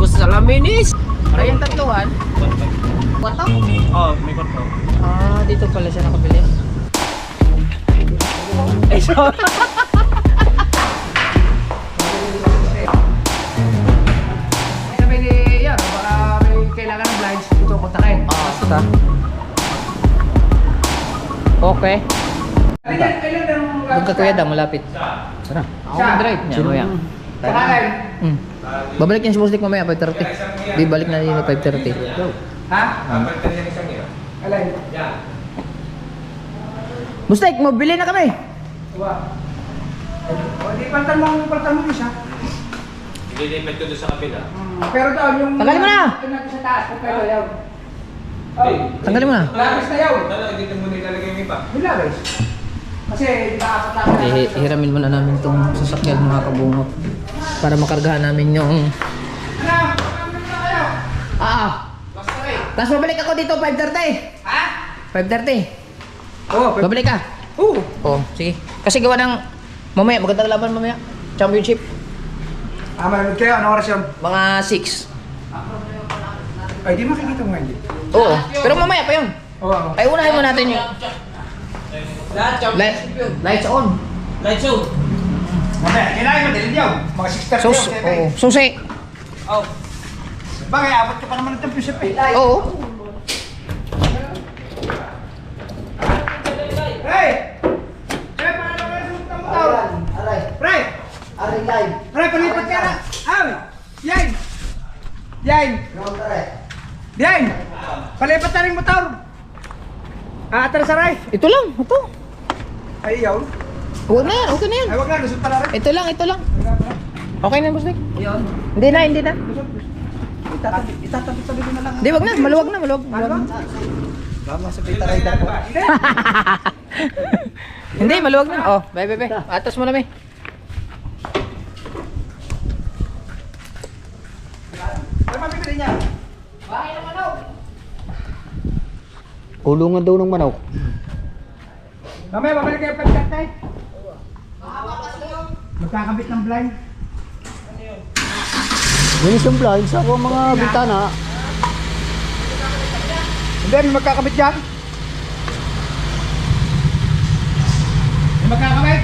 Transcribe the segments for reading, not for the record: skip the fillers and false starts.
Tapos salaminis. Ay, yung tatluhan. Kwarto? Oo, may kwarto. Ah, dito pala siya nakabili. Ay, sorry. Sabi ni, yan, baka may kailangan ng blinds, ito kontakin. Basta. Okay. Doon ka kuya daw, malapit. Tara. Ako mag-drive. Yan, kuya. Pangalan? Babalik niya si Boss Dick mamaya, 5:30. Di balik na din 5:30. Ha? Alay. Boss Dick, mabili na kami. Diba? O, di paltan mo isa. Ililipat ko doon sa kabila. Pero daw, yung... Tanggalin mo na! Ito natin sa taas, kung pero yaw. Tanggalin mo na. Labis na yaw. Dito mo nilalagay yung iba. Yung labis. Kasi, nakakot namin. Hiramin muna namin itong sasakyan mga kabungot. Para makargahan namin yung... Ano? Ano na kayo? Basta rin. Tapos babalik ako dito 5:30. Ha? 5:30. Oo. Babalik ka. Oo. Oo, sige. Kasi gawa ng... Mamaya, magandang laban mamaya. Championship. Manood kayo. Ano oras yun? Mga 6. Ay, di makikita mo hindi. Oo. Pero mamaya pa yun. Oo. Ay, unahin mo natin yung... Lights on. Lights on! Mamaya, kailangan mo dilid yaw. Mga 6:30 Sus, oo. Susi. Oh. Bagay, abot ka pa naman ng championship eh. Oo. Hey! Hey, paano ka nasumunta mo tao? Aray. Pre! Aray live. Pre, palipat ka na! Ay! Yan! Yan! Yan! Palipat na rin motor! Atras aray! Ito lang. Ito. Ay, yaw. Huwag na yan. Okay na yan. Ay, wag na, lusot pala rin. Ito lang. Ito lang. Okay na, Boss Dick. Yan. Hindi na. Hindi na. Itatabi ko na lang. Hindi, wag na. Maluwag na. Maluwag. Ano ba? Mama, sa Beta Rider ko. Hindi, maluwag na. Oh, bye. Atas mo na, may. Ano mabibili niya? Kulungan daw ng manok. Mamaya, babalik kayo pagkatay. Magkakabit ng blind. Linis yung blinds sa mga bitana. Hindi, may magkakabit dyan. May magkakabit.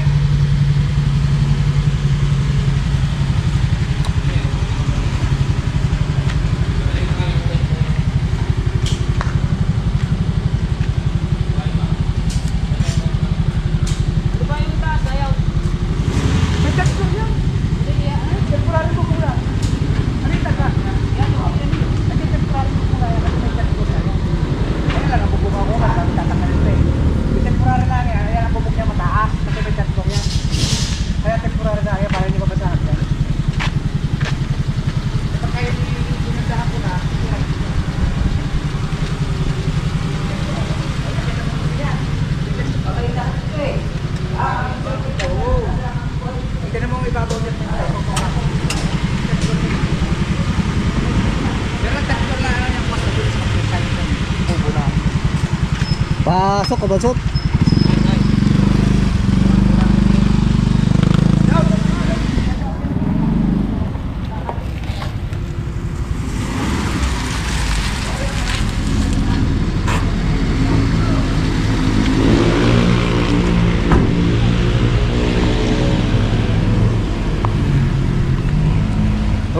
May texture yan. Temporary ko kula. Ano yung taga? Kasi temporary ko kula. Kasi may texture yan. Kaya lang, ang bubog ako. Marami tatanggalin ito eh. Yung temporary lang yan. Ayan ang bubog niya mataas. Kasi may texture yan. Kaya temporary na yan para hindi mabasahan yan. Kapag kayo pinagdahan ko na, hindi na mong ibabaw dyan. Pero ang texture lang yan. Mas mabilis mag-design ng bubo na. Pasok ka balsot.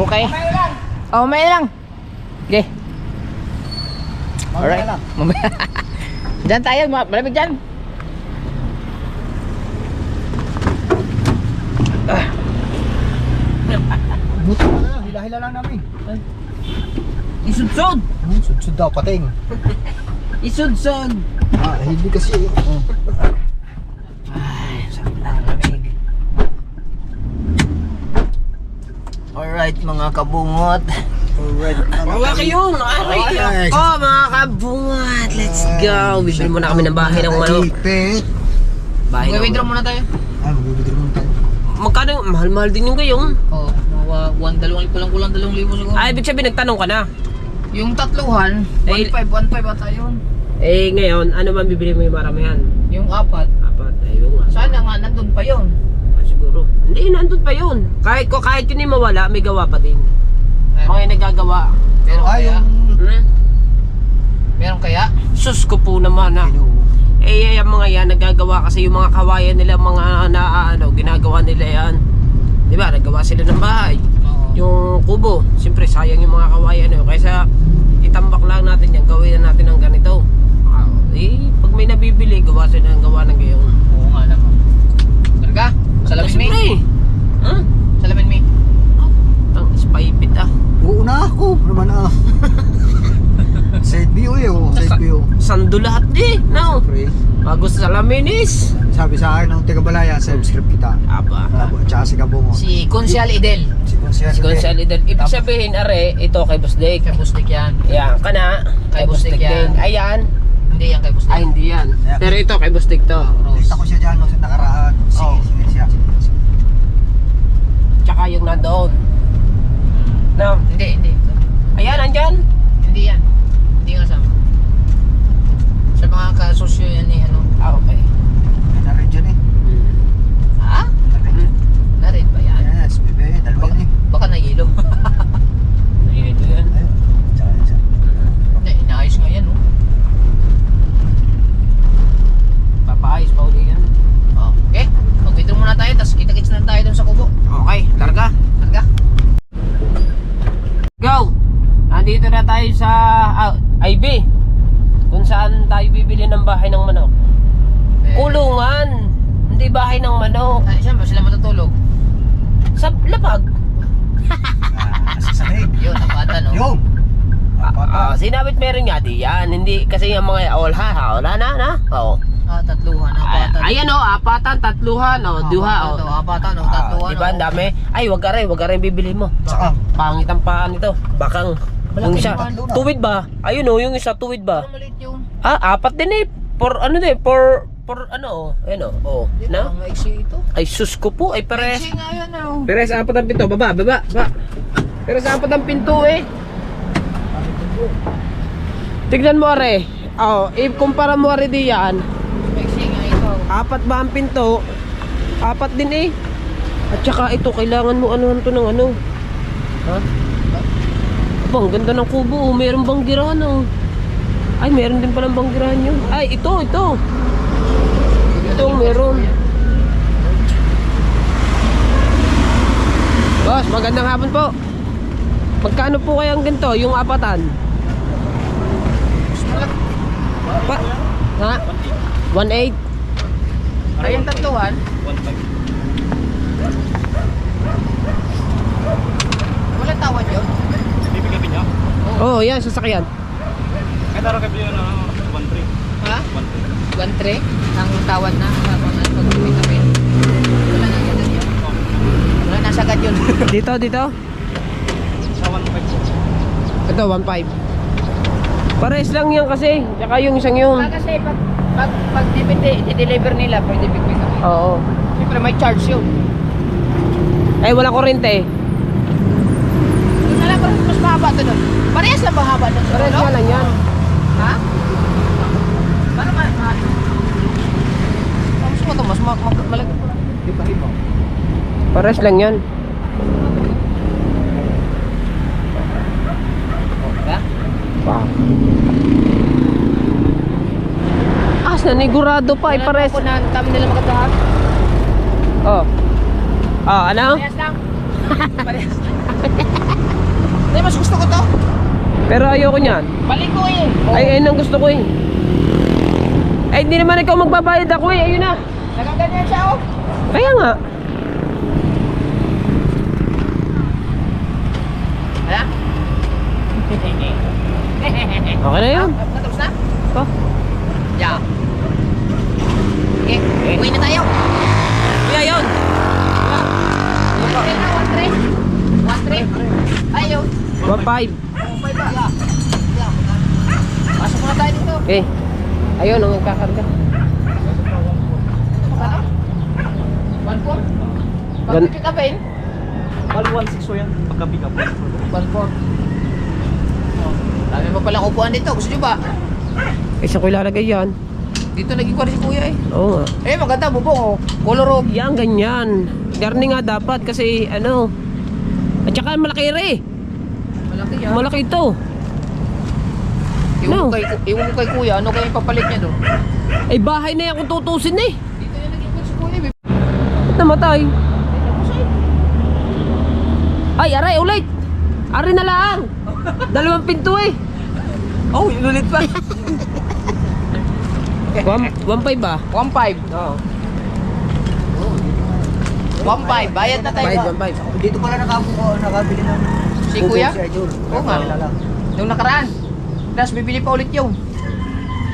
Okay. Mamaya lang. Oh, may lang. Okay. Alright. Mamaya. Diyan tayo, malamig dyan. Buto ka na lang. Hila-hila lang namin. Isudsod. Sudsud daw pating. Isudsod. Hindi kasi. Ay, sarap na lamig. Alright, mga kabungot. Alright. Wala kayo, Alright. Oh, mga kabungot. Let's go. Bibili muna kami ng bahay ng manok. Ipit. Bahay ng withdraw muna tayo. Magbibigay mo tayo. Magkano? Mahal-mahal din yung gayong. Oo. Mga 2,000 kulang 2,000 siguro. Ay, ibig sabihin nagtanong ka na. Yung tatluhan, Eh, 1,500 ata yun. Eh, ngayon, ano man bibili mo yung maramihan? Yung apat. Apat, ayun nga. Sana nga, nandun pa yun. Ah, siguro. Hindi, nandun pa yun. Kahit yun yung mawala, may gawa pa din. Mga nagagawa. Meron Ay, kaya? Hmm? Meron kaya? Sus ko po naman ha. Eh, yung mga yan, nagagawa kasi yung mga kawayan nila, mga ginagawa nila yan. Di ba, nagawa sila ng bahay. Oo. Yung kubo, siyempre sayang yung mga kawayan yun. Kaysa itambak lang natin yan, gawin na natin ng ganito. Pag may nabibili, gawa sila ng gawa ng gayon. Oo nga naman. Talaga? Salamin mi? Siyempre. Ha? Salamin mi? Tang spaypit ah. Oo na ako. Naman Side view side view. Sando lahat no? Pre, Bago sa salaminis. sabi sa akin nung taga-Balaya, subscribe kita. Aba. Tsaka si Kabungo. Si Consial Idel. Si Consial. Si Gonzalo Idel. Ibig sabihin, are, ito kay Boss Dick. Kay Bustik yan. Yan, kana. Kay Boss Dick yan. din. Ayan. Hindi yan kay Bustik. Ay, hindi yan. Pero ito kay Boss Dick to. Nakita ko siya dyan nung sa nakaraan. Sige siya. Tsaka yung nandoon. No. Hindi. Ayan, andyan. Hindi yan. Hindi nga sama. Sa mga kasosyo yan ni ano. Ah, okay. May na-red dyan eh. Ha? Narid ba yan? Yes, bebe. Dalawa yun eh. Baka nahilo. Ayun, ito yan. Ayun. Tsaka isa. Hindi, inaayos nga yan, oh. Papaayos pa uli yan. Oh, okay. Mag-withdraw muna tayo, tapos kita-kits na tayo dun sa kubo. Okay, larga. Talaga? Go! Andito na tayo sa IB. Kung saan tayo bibili ng bahay ng manok. Kulungan! Hindi bahay ng manok. Ay, saan ba sila matutulog? Sa lapag. Sa sahig. Yun, napatan, oh. Yung! Sinabit meron nga di yan. Hindi kasi yung mga wala na. Oo. Ah, tatluhan, apatan. Ayan o, apatan, tatluhan o, duha o. Apatan, oh, tatluhan. Diba, ang dami? Ay, wag ka rin bibili mo. Saka. Pangit ang paan nito. Bakang. Yung Malaki isa, naman. tuwid ba? Ayun o, yung isa tuwid ba? Pero maliit yung... Apat din eh. For ano, ayun o. Na? Ang maiksi ito. Ay, sus ko po. Ay, pares. Maiksi nga yan, oh. Pares, apat ang pinto. Baba. Pares, apat ang pinto eh. Tignan mo, are. Kumpara mo, are di yan. Maiksi nga ito. Apat ba ang pinto? Apat din eh. At saka ito, kailangan mo anuhan to ng ano. Ha? Aba, ang ganda ng kubo. Meron banggirahan oh. Ay, meron din palang banggirahan yun. Ay, ito. Ito, meron. Boss, magandang hapon po. Magkano po kaya ang ganito, yung apatan? Ha? 1.8? Ay, yung tatluhan. 1.5. Walang tawad yun. Bibigyan niyo? Oo, yan, sasakyan. Kaya taro kayo na 1.3. Ha? 1.3. 1.3 ang tawad na sa mga pag-uwi. Wala na sagad yun. Wala na sagad yun. Dito? Sa 1.5. Ito, 1.5. Pares lang yan kasi. Tsaka yung isang yun. Kasi pag i-deliver nila, pwede bigay kami. Oo. Siyempre may charge yun. Ay, wala kuryente. Yun na lang, mas mahaba ito doon. Parehas lang mahaba doon. Pares nga lang yan. Ha? Paano mas mo ito, mas malaki. Iba. Pares lang yan. Ha? Wow. Nanigurado pa, ay pares. Ako na kami nila magkatahan. Oh. Ano? Parehas lang. Parehas lang. Hindi, mas gusto ko to. Pero ayoko niyan. Balik ko eh. Ay, ayun ang gusto ko eh. Ay, hindi naman ikaw magbabayad ako eh. Ayun na. Nagaganyan siya oh. Kaya nga. Hala? Okay na yun. Natapos na? Oh. Yeah. Okay, uwi na tayo. Kaya yun. Okay na, 1-3. Ayaw. 1.5. Pasok na tayo dito. Okay. Ayun, ang nagkakarga. Ano? 1-4? Bakit pick upin? 1.6 so yan. Pagka-pick up. 1-4. Dami pa palang upuan dito. Gusto nyo ba? Isa ko ilalagay yan. Dito naging kwari si kuya eh. Oo nga. Eh, maganda, bubong oh. Color oh. Yan, ganyan. Garni nga dapat kasi ano. At saka malaki rin. Malaki yan. Malaki ito. No. Iwan ko kay kuya, ano kaya ipapalit niya doon? Ay bahay na yan kung tutusin eh. Dito yung nag-ipon si kuya. Ba't namatay? Ay, aray, ulit. Aray na lang. 2 pinto eh. Oh, inulit pa. 1.5 ba? 1.5. Oo. 1.5. Bayad na tayo. 1.5. Dito pala nakabili ng Si kuya? Si Idol. Oo nga. Nung nakaraan. Tapos bibili pa ulit yung.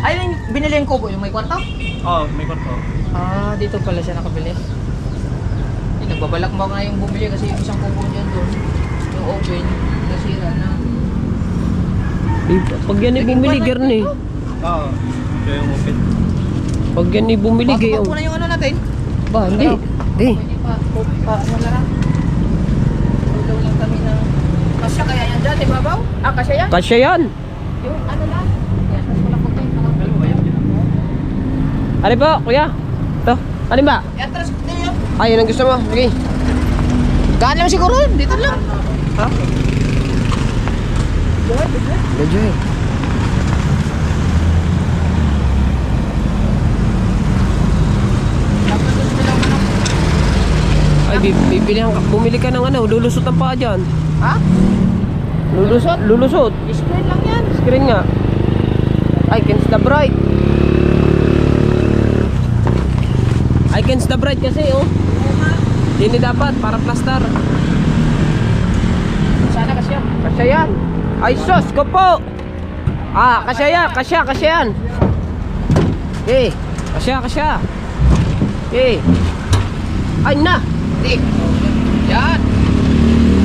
Ay, yung binili yung kubo, yung may kwarto? Oo, may kwarto. Ah, dito pala siya nakabili. Eh, nagbabalak mo na yung bumili kasi yung isang kubo dyan doon. Yung open, nasira na. Pag yan ay bumili, Gerney. Oo. Ito yung open. Pag yan ay bumili, Bababa gayo. ko na yung ano natin. Ba, hindi. Hindi. Pwede pa, ano na lang. Tulaw lang kami ng... Kasya kaya yan dyan, di babaw? Ah, kasya yan? Kasya yan. Yung ano lang. Yan, mas wala ko tayo. Ano po, kuya? Ito. Ano ba? Yan, tras ko tayo. Ay, yan ang gusto mo. Sige. Gaan lang siguro, dito lang. Ha? Medyo eh. Dapat doon sila lang ano. Ay, bumili ka ng ano, lulusot ang paa dyan. Ha? Lulusot? Lulusot. Screen lang yan. Screen nga. Ay, Ken's the Bright. Ay, Ken's the Bright kasi, oh. Hindi dapat, para plaster. Sana kasya. Kasya yan. Ay, sos ko po. Ah, kasya yan. Kasya yan. Eh, kasya. Eh. Ay, na. Hindi. Yan.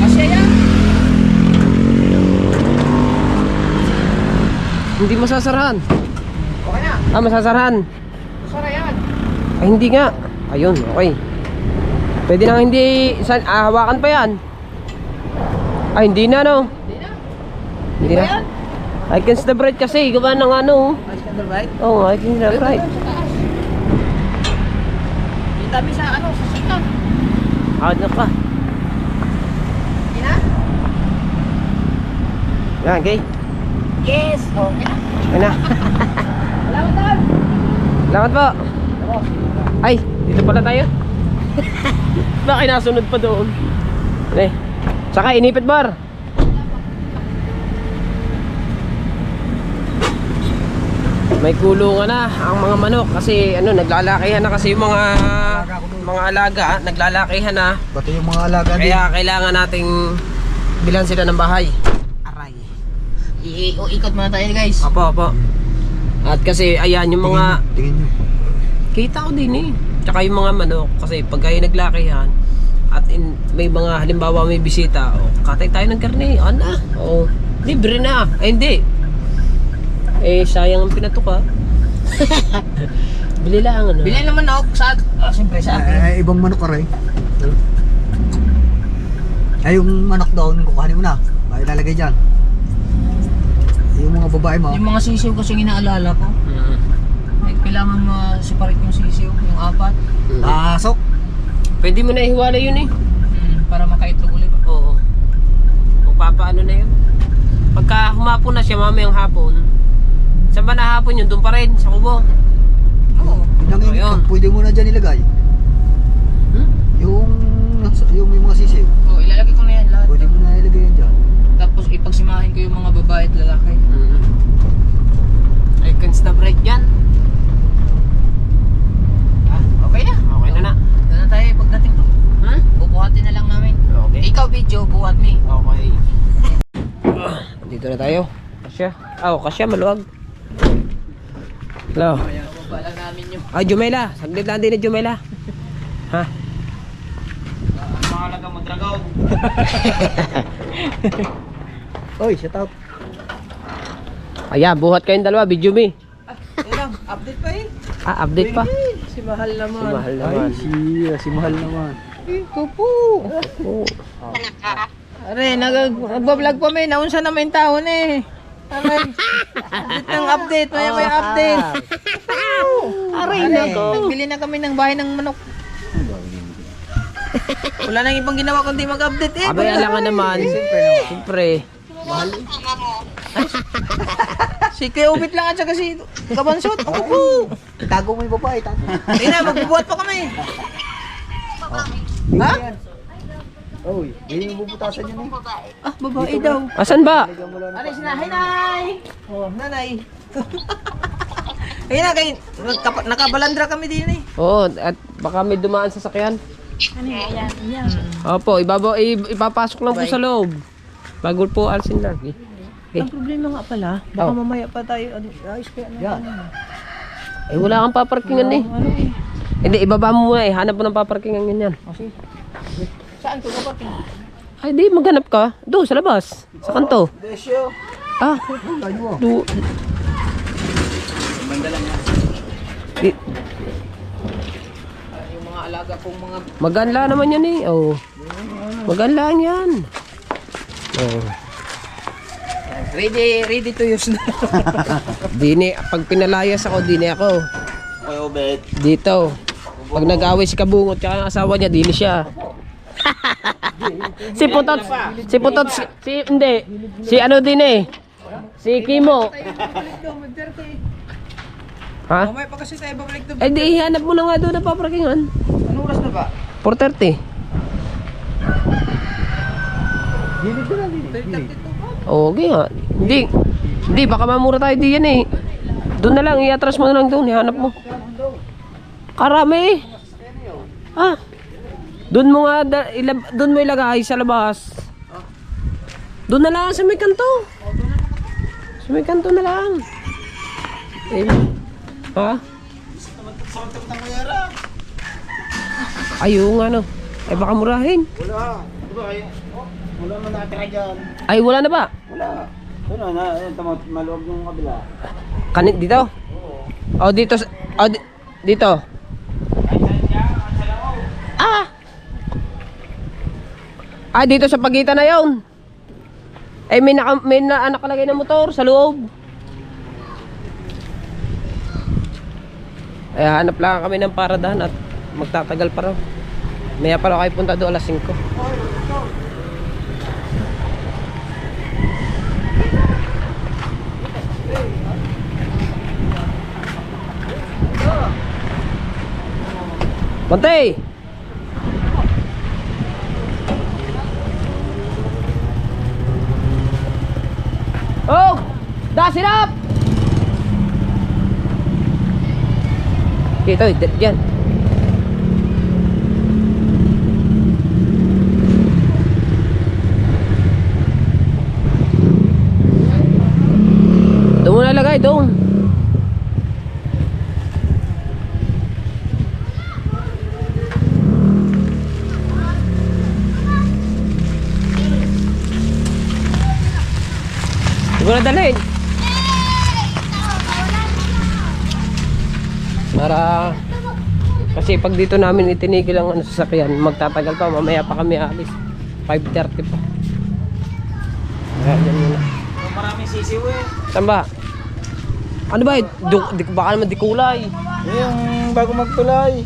Kasya yan. Hindi masasarahan. Okay na. Ah, masasarahan. Sana yan. Ay, hindi nga. Ayun, okay. Pwede nang hindi hawakan pa yan. Ay, hindi na, no? Hindi Ba na. yan? I can the bright kasi, gawa ng ano. Ay, scandal right? Oo, I can the bright. Itabi sa ano, sa sikan. Ano ka? Ina? Yan, okay. Yes. Okay na. Yan na. Salamat tol. Salamat po. Ay, dito pala tayo. Bakit nasunod pa doon? Eh, saka inipit bar. May kulungan na ang mga manok kasi ano, naglalakihan na kasi yung mga alaga, naglalakihan na. Pati yung mga alaga din. Kaya kailangan nating bilhan sila ng bahay. Aray. Ikot muna tayo guys. Opo. At kasi ayan yung mga Tingin nyo. kita ko din eh. Tsaka yung mga manok kasi pag kayo naglakihan at may mga halimbawa may bisita, katay tayo ng karne, ano? Libre na. Ay hindi. Eh sayang ang pinatok ha. Bili lang ano. Bilhin naman ako sa siyempre sa akin. Ay, ibang manok ka rin. Ay, yung manok doon, kukuhanin mo na. Bakit ilalagay dyan? Yung mga babae mo. Yung mga sisiw kasi inaalala ko. Ay, kailangan ma-separate yung sisiw, yung 4. Pasok. Pwede mo na ihiwalay yun eh. Para makaitlog ulit. Oo. Kung papaano na yun. Pagka humapon na siya mamayang hapon, saan ba na hapon yun? Doon pa rin, sa kubo. Oo. Pinangingit Ayun. ka, pwede mo na dyan ilagay. Yung may mga sisiw. Oh, ilalagay ko na yan lahat. Pwede mo na ilagay yan dyan. Tapos ipagsimahin ko yung mga babae at lalaki. Ay, cans na break yan. Okay na. Okay na. Doon na tayo pagdating to. Bubuhatin na lang namin. Okay. Ikaw video, buhat me. Okay. Dito na tayo. Kasya. Kasya, maluwag. Hello. Bababa lang namin yung Ay, Jumela. Saglit lang din ni Jumela. Ha? Mahalaga mo, dragaw. Oy, shout out. Ayan, buhat kayong dalawa. Video me. lang, update pa eh. Update pa. Si Mahal naman. Si Mahal naman. Si Mahal naman. Ito po. Oo. Are, nag-vlog pa may naunsa na may taon eh. Aray. Update ng update, may update. Aray, nagbili na kami ng bahay ng manok. Wala nang ibang ginawa kundi mag-update eh. Abay, alangan naman. Siyempre. Mahal eh. Si Kuya Ubit lang at saka si Kabansot. Oo. Tago mo yung babae, tago. Hindi na, magbubuhat pa kami. Ha? Uy, hindi yung bubutasan yun eh. Ah, babae daw. Asan ba? Alis na, hinay! Oh, nanay. Ayun na, kay, nakabalandra kami din eh. Oo, at baka may dumaan sa sakyan. Opo, ipapasok lang po sa loob. Bago po alsin lang. Ang problema nga pala, baka Oh. mamaya pa tayo, ayos kaya na. Yan. Eh, wala kang paparkingan eh. Ano eh? Hindi, ibaba mo muna eh. Hanap mo ng paparkingan ganyan. Kasi, saan ko kapag? Ay, di, maghanap ka. Doon, sa labas. Sa kanto. Desyo. Ah, do. Di, Yung mga alaga kong mga... maganla naman yan eh. Oh. Maganla yan. Oh. Ready to use na. Dini, pag pinalayas ako, dini ako. Okay, Obed. Dito. Pag nag-away si Kabungot tsaka ang asawa niya, dini siya. Hindi. Si ano din eh. Si Kimo. Ha? Mamaya pa kasi tayo babalik to. Eh di, hanap mo na nga doon na paparkingan. Anong oras na ba? 4:30. Gilid ko na, gilid. 32 ba? Okay nga. Hindi, baka mamura tayo diyan eh. Doon na lang, i-atras mo na lang doon, ihanap mo. Karami. Ah. Doon mo nga, doon mo ilagay sa labas. Doon na lang sa may kanto. Sa may kanto na lang. Eh, ha? Ayun nga no. Eh baka murahin. Wala. Wala man natira dyan. Ay wala na ba? Wala. Ano na, maluwag yung kabila. Kanit dito? O dito dito. Ah! Ah, dito sa pagitan na 'yon. Eh may nakalagay na motor sa loob. Eh hanap lang kami ng paradahan at magtatagal pa raw. Maya pala kayo punta doon alas 5. Bantay! Oh! Das it up! Dito, yan. Doon mo nalagay, doon. Siguro dalhin. Para kasi pag dito namin itinigil ang ano, sasakyan, magtatagal pa, mamaya pa kami alis. 5:30 pa. Kaya dyan muna. Maraming sisiw eh. Saan ba? Ano ba? Baka naman di kulay. Yung bago magtulay.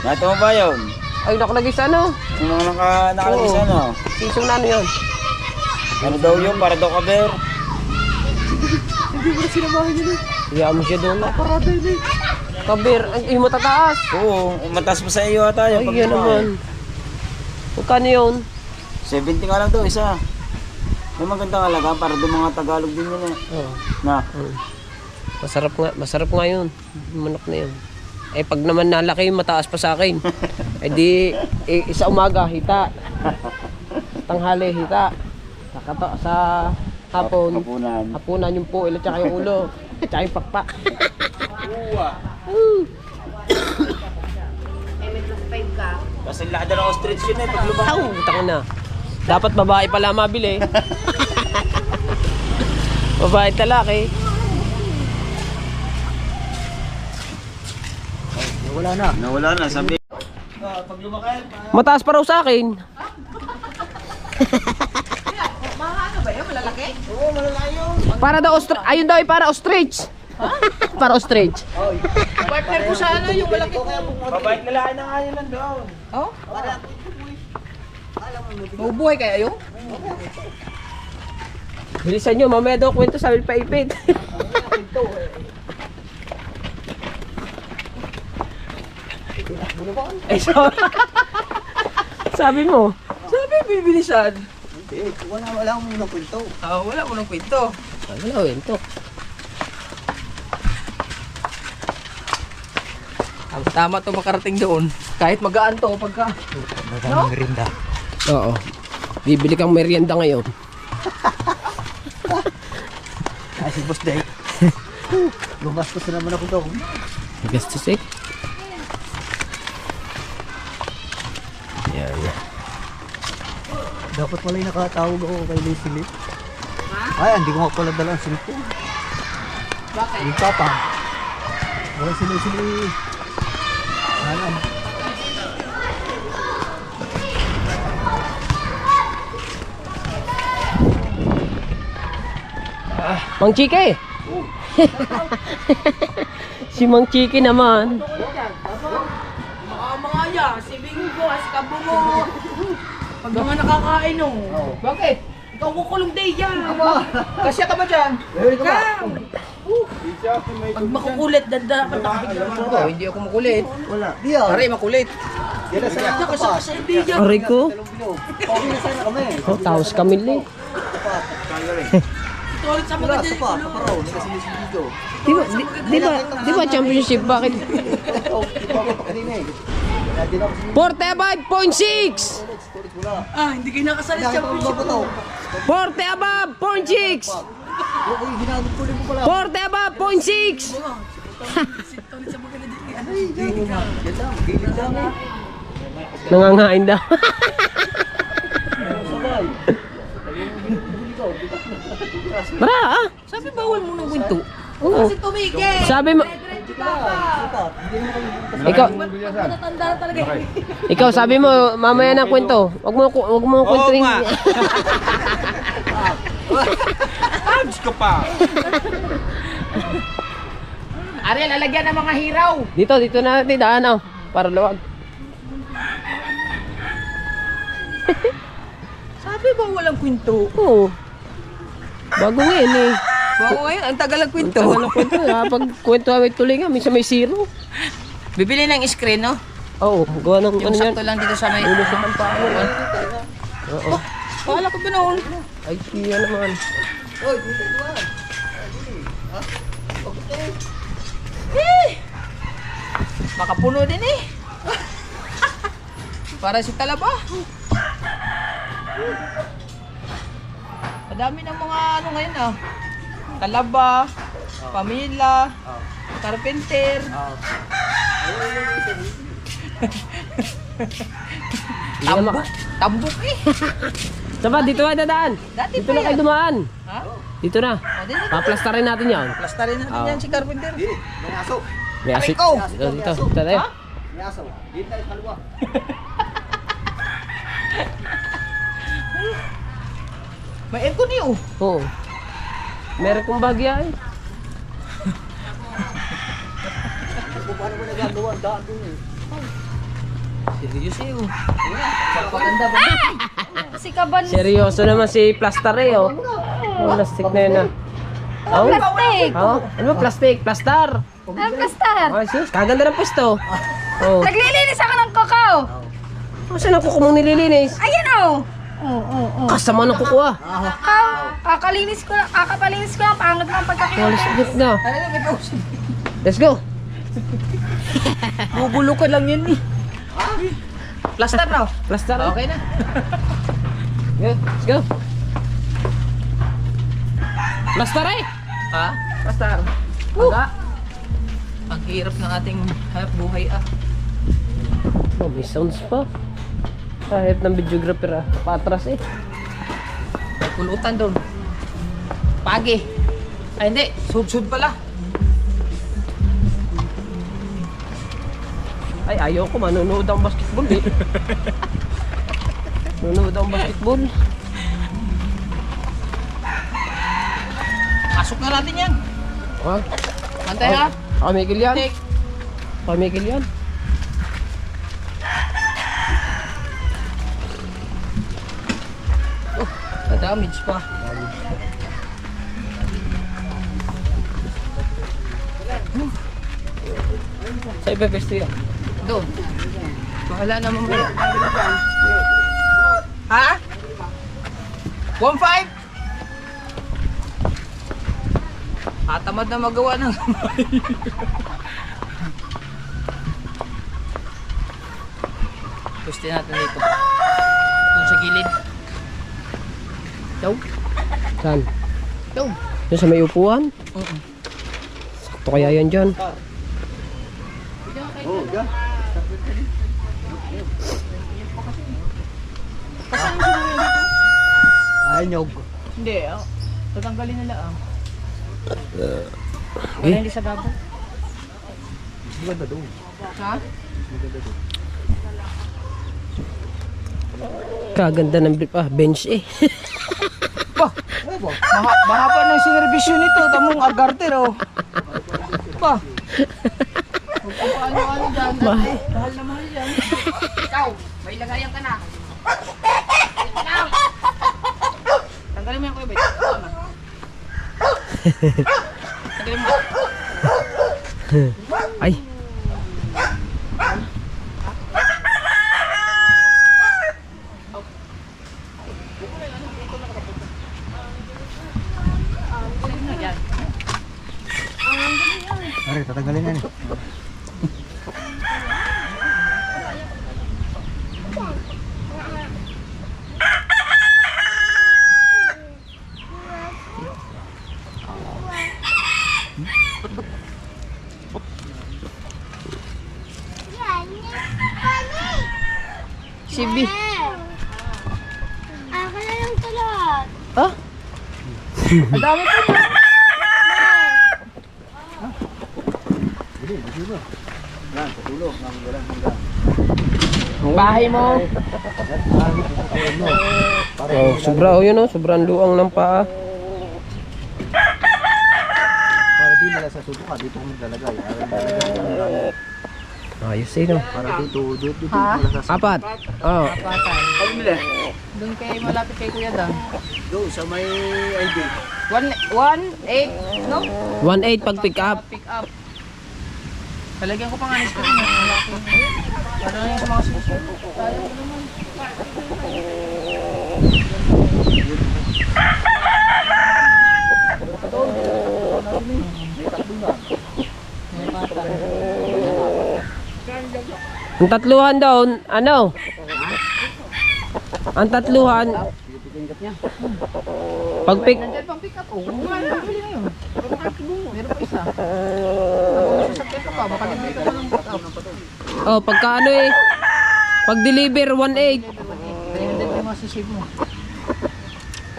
Nato mo ba yun? Ay, nakalagay sa ano? Yung mga nakalagay sa ano? Sisong na ano yun? Ano daw yun? Para daw kaber. Hindi mo na sinamahan yun eh. Kaya mo siya doon. Parada yun eh. Kabir, ay matataas. Oo, mataas pa sa iyo ata Ay, yun. yan naman. Magkano yun? 70 nga lang daw isa. May magandang alaga para doon mga Tagalog din yun eh. Oh. Na. Masarap nga yun. Manok na yun. Eh pag naman nalaki, mataas pa sa akin. Eh di, sa umaga, hita. Tanghali, hita. Sa hapon, hapunan yung puwil at saka yung ulo. At saka yung pakpak. Kasi lada ng ostrich yun eh, pag lubang. Aw, utang na. Dapat babae pala mabili. Babae talaki. Wala na. Nawala na, sabi. Mataas pa raw sa akin. Ano ba yan? Malalaki? Para daw ayun daw ay para ostrich. Para ostrich. Partner ko sa ano, yung malaki ko. Babait lalaki na nga yun lang doon. Oh? Mabubuhay kaya yun? Bilisan nyo, mamaya daw kwento sabi pa ipit. Eh, sabi mo. Sabi, bibilisan. Hindi, wala akong muna kwento. Wala mo ng kwento. Wala, kwento. Ang tama to makarating doon. Kahit magaan to pagka... Maraming merinda. Oo. Bibili kang merienda ngayon. Ay, si Boss Day. Lumastos na naman ako daw. Gastos eh. Yan. Dapat pala yung nakatawag ako kay Leslie. Ay, hindi ko nga pala dala ang cellphone. Bakit? Yung papa. Wala si Leslie. Alam. Mang Chike! Si Mang Chike naman. Mga ya, si Bingo, si Kabungo. Pag mga nakakain no. Bakit? Ikaw kukulong day yan. Kasya ka ba dyan? Ikaw. Pag makukulit, dapat nakakita. Hindi ako makulit. Wala. Di ah. Aray, makulit. Yan na sana ako pa. Aray ko. Okay na sana kami. Oh, taos kamil eh. Ito ulit sa Wala, mga sa pa. Kaparaw. Hindi kasi Leslie dito. Di ba championship? Bakit? Kanina eh. Kaya din ako 45.6! hindi kayo nakasali Kaya ito ba to? 40 above, 0.6! Uy, ginamit ko rin mo pala. 40 above, 0.6! Yan lang. Gilid lang eh. Nangangain daw. Sabay. Bara ah! Sabi bawal mo ng kwento. Oo. Tumigil. Sabi mo, ikaw sabi mo mamaya ng kwento. Wag mo kwento rin. Ariel, lalagyan ng mga hiraw. Dito na natin daan oh, para luwag. Sabi bawal ang kwento. Oo. Bago ngayon eh. Wow, ngayon, ang tagal ang kwento. Tagal ng kwento. Pag kwento ay tuloy nga, minsan may zero. Bibili ng screen, no? Oo, gawa ng Yung ano yan. sakto lang dito sa may... Ulo sa pampano. Oo. Pahala ko ba noon? Ay, siya naman. Makapuno din eh. Para si Talaba. Madami ng mga ano ngayon ah. Talaba, Pamila, Carpenter. Tambok. Tambok eh. Saba, dito na dadaan. Dati Dito pa na kayo yan. dumaan. Ha? Dito na. O, dito na. Paplastarin natin yan. Plastarin natin yan si Carpenter. May aso. May asit. Rico! Dito tayo. May aso. Dito tayo kalwa. May aircon eh oh. Oo. Meron kong bagya eh. Kung paano mo nagagawa ang daan dun eh. Serious eh oh. Paganda ba? Si Kaban. Seryoso naman si Plaster eh oh. Oh, plastic na yun ah. Oh? Plastic. Oh? Ano ba plastic? Plaster. Ang plastar. Oh, sus. Kaganda ng pwesto. Oh. Naglilinis ako ng kakao. Oh, saan ang kuko mong nililinis? Ayan oh. Oo. Kasama ng kuko ah. Kakapalinis ko lang, pangit lang pagkakita. Walis bit na. Ano na may kausap? Let's go. Bubulukan lang yun eh. Plaster na oh. Plaster. Okay na. Yeah, let's go. Plaster eh. Ha? Plaster. Aga. Ang hirap ng ating hanap buhay ah. Oh, may sounds pa. Kahit ng videographer ah. Patras eh. May pulutan doon. Pagi. Ay hindi, sud-sud pala. Ay, ayaw ko. Manunood ang basketball eh. Manunood ang basketball. Pasok na natin yan. Ah, Antay ha. Pamigil yan. Take. Pamigil yan. Damage pa. Sa ipepesto yan. Doon. Bahala naman mo. Ha? 1.5? Tamad na magawa ng kamay. Pustin natin dito. Doon sa gilid. Daw. Saan? Daw. Doon sa may upuan? Oo. Sakto kaya yan dyan. Oh, yan. Kasama mo sila dito? Ay, nyog. Hindi. Tatanggalin nila ah. Eh, Hindi sa babo. Maganda doon. Ha? kaganda ng bench eh. Mahaba ng sinerbisyo nito. Tamong agarter oh. Pa. Ano-ano dyan. Mahal na mahal yan. Ikaw, may lagayan ka na. Ikaw. Tanggalin mo yan kuya Bay. Tanggalin mo. Ay. Ari, tatanggalin na ni. Si B. Ako na lang tulad. Ah? Ang dami po. Yan, patulog. Bahay mo. Oh, sobra oh yun oh, sobrang luang ng paa. Para di nila sa subuka, dito kung maglalagay. Ayos eh no. Para dito Ha? nila sa Apat. Oh. Patay. Doon kay malapit kay Kuya Dan. Doon sa may ID. 1.8, no? 1.8 pag pick up. Pick up. Talagyan ko pa nga nis ko rin. Ano na yung sa mga susunod? Sayang ko naman. Ang tatluhan daw, ano? Ang tatluhan. Pag pick Nandiyan pang pick up. Oh, bili na yun. Meron pa isa. Kung sasakyan ka pa, baka libre ka pa ng pick up. oh, pagka ano eh. Pag deliver 1.8. Kaya hindi tayo masasave mo.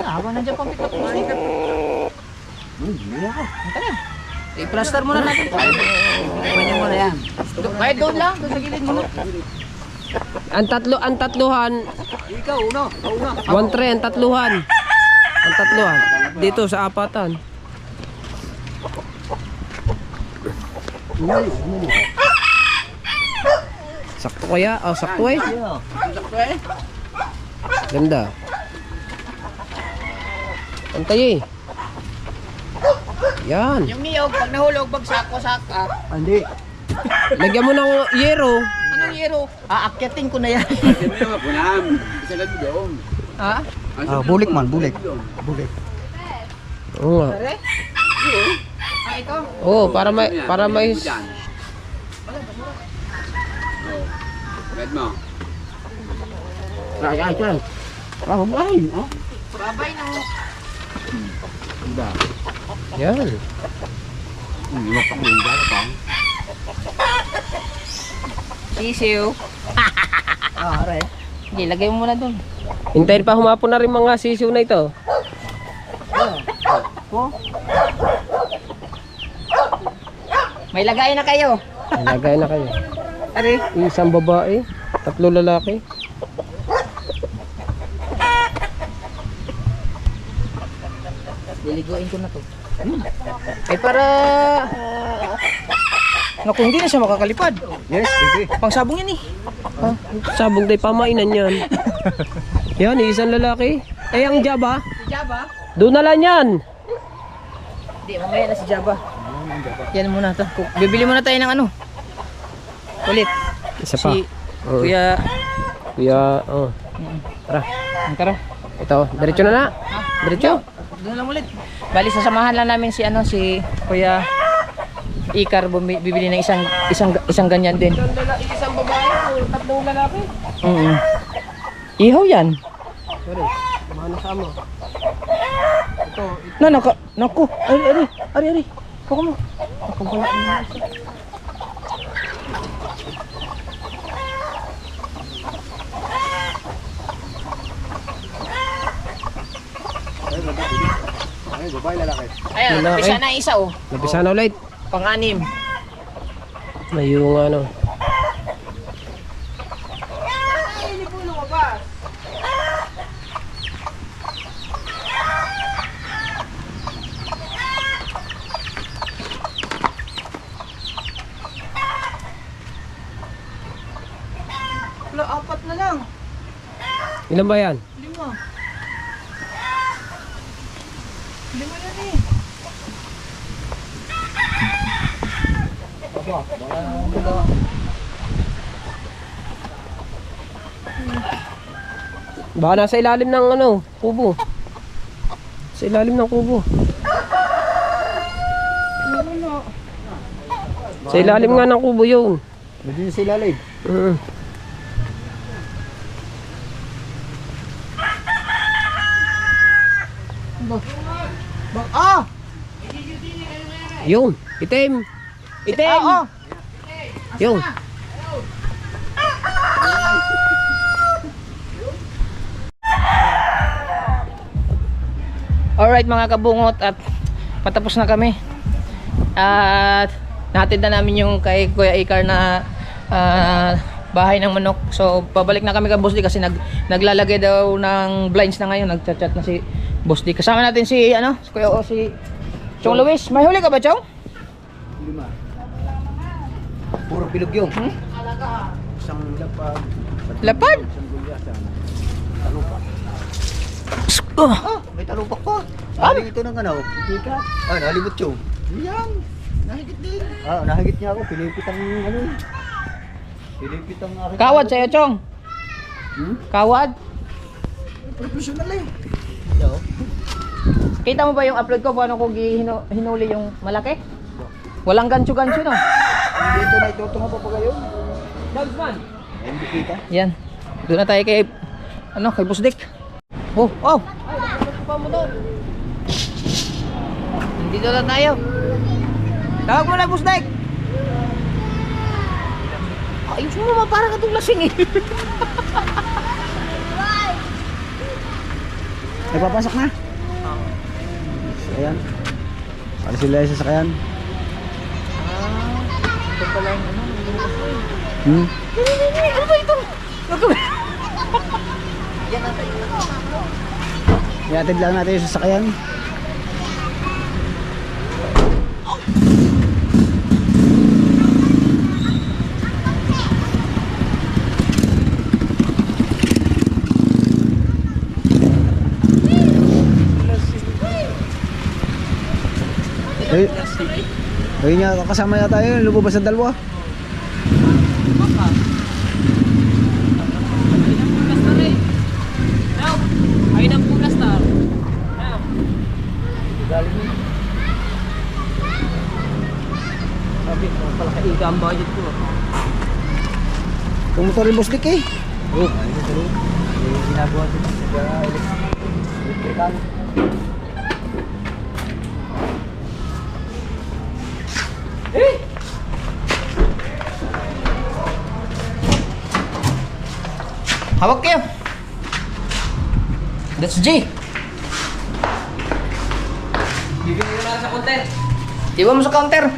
Habang nandiyan pang pick up. Tara. I-plaster muna natin. Pwede mo na yan. Kahit doon lang, doon sa gilid mo. Ang tatluhan. Ikaw, una. 1.3 ang tatluhan. Ang tatluhan. Dito sa apatan. Sakto kaya? Oh, sakto eh. Ganda. Antay eh. Yan. Yung niyog, pag nahulog, bagsak ko saka. Hindi. Lagyan mo ng yero. Anong yero? Aakyatin ko na yan. Ha? Ah, bulik man, bulik. Bulik. Oo nga. Pare? Ah, ito? Oo, para may Babay no. yan. Sisiw. Ah, aray. Sige, lagay mo muna doon. Hintayin pa humapon na rin mga sisiw na ito. May lagay na kayo. Ilagay na kayo. Ari. Isang babae, 3 lalaki. Liliguin ko na to. Eh para... Naku, hindi na siya makakalipad. Yes, baby. Pang sabong yan eh. Sabog day pamainan yan. Yan, isang lalaki. Eh, ang Jaba, Si Java? doon na lang yan. Hindi, mamaya na si Java. Yan muna to. Bibili muna tayo ng ano. Ulit. Isa pa. Si Oo. Kuya... Kuya, oh. Tara. Tara. Ito, diretso na na. Diretso. Doon lang ulit. Bali, sasamahan lang namin si si Kuya Ikar bibili ng isang ganyan din. Isang babae, tatlong lalaki. Ihaw yan. Sorry, mana sama. Ito, Naku. Ari. Pako mo. Ako pala. Ay, babae, lalaki. Ayan, Lalaki. napisa na isa oh. nabisa na ulit. Pang-anim. May yung ano. Wala, 4 na lang. Ilan ba yan? 5. 5 yan eh. Baka nasa ilalim ng ano, kubo. Sa ilalim ng kubo. Sa ilalim nga ng kubo yun. Medyo na sila live. Yun, itim. Itim. Yun. Alright mga kabungot, at patapos na kami. At nahatid na namin yung kay Kuya Ikar na bahay ng manok. So pabalik na kami kay Boss D kasi naglalagay daw ng blinds na ngayon. Nagchat-chat na si Boss D. Kasama natin si si Chong Luis. May huli ka ba, Chong? 5. Puro bilog yung. Isang lapag. Lapad? Isang gulyasan. Talupak. May talupak pa. Saling ito ng ano. Pikat. Nalibot yung. Yan. Nahigit din. Nahigit niya ako. Pinipit ang ano. Pinipit ang aking... Kawad sa'yo, Chong. Kawad? Professional eh. Kita mo ba yung upload ko paano ko hinuli yung malaki? Walang gancho-gancho, no? Hindi ito na itutunga pa ngayon. Dogsman. Hindi kita. Yan. Doon na tayo kay kay Boss Dick. Oh. Nandito na tayo. Tawag mo na, Boss Dick. Ayos mo naman, parang katong lasing eh. Nagpapasok na? Ayan. Para sila sa sasakyan. Ito pala yung Ano ba ito? Iatid lang natin yung sasakyan. Ayun niya, kasama yata yun, lumabas sa dalawa. Ay nang punas na. Sabi ko, pala kaiga ang budget ko. Kung motor yung Boss Dick eh. Oo, ayun ito rin. Ginagawa ito sa electrical. Hawak kayo. That's G. Bibigyan ko na sa counter. Iwan mo sa counter.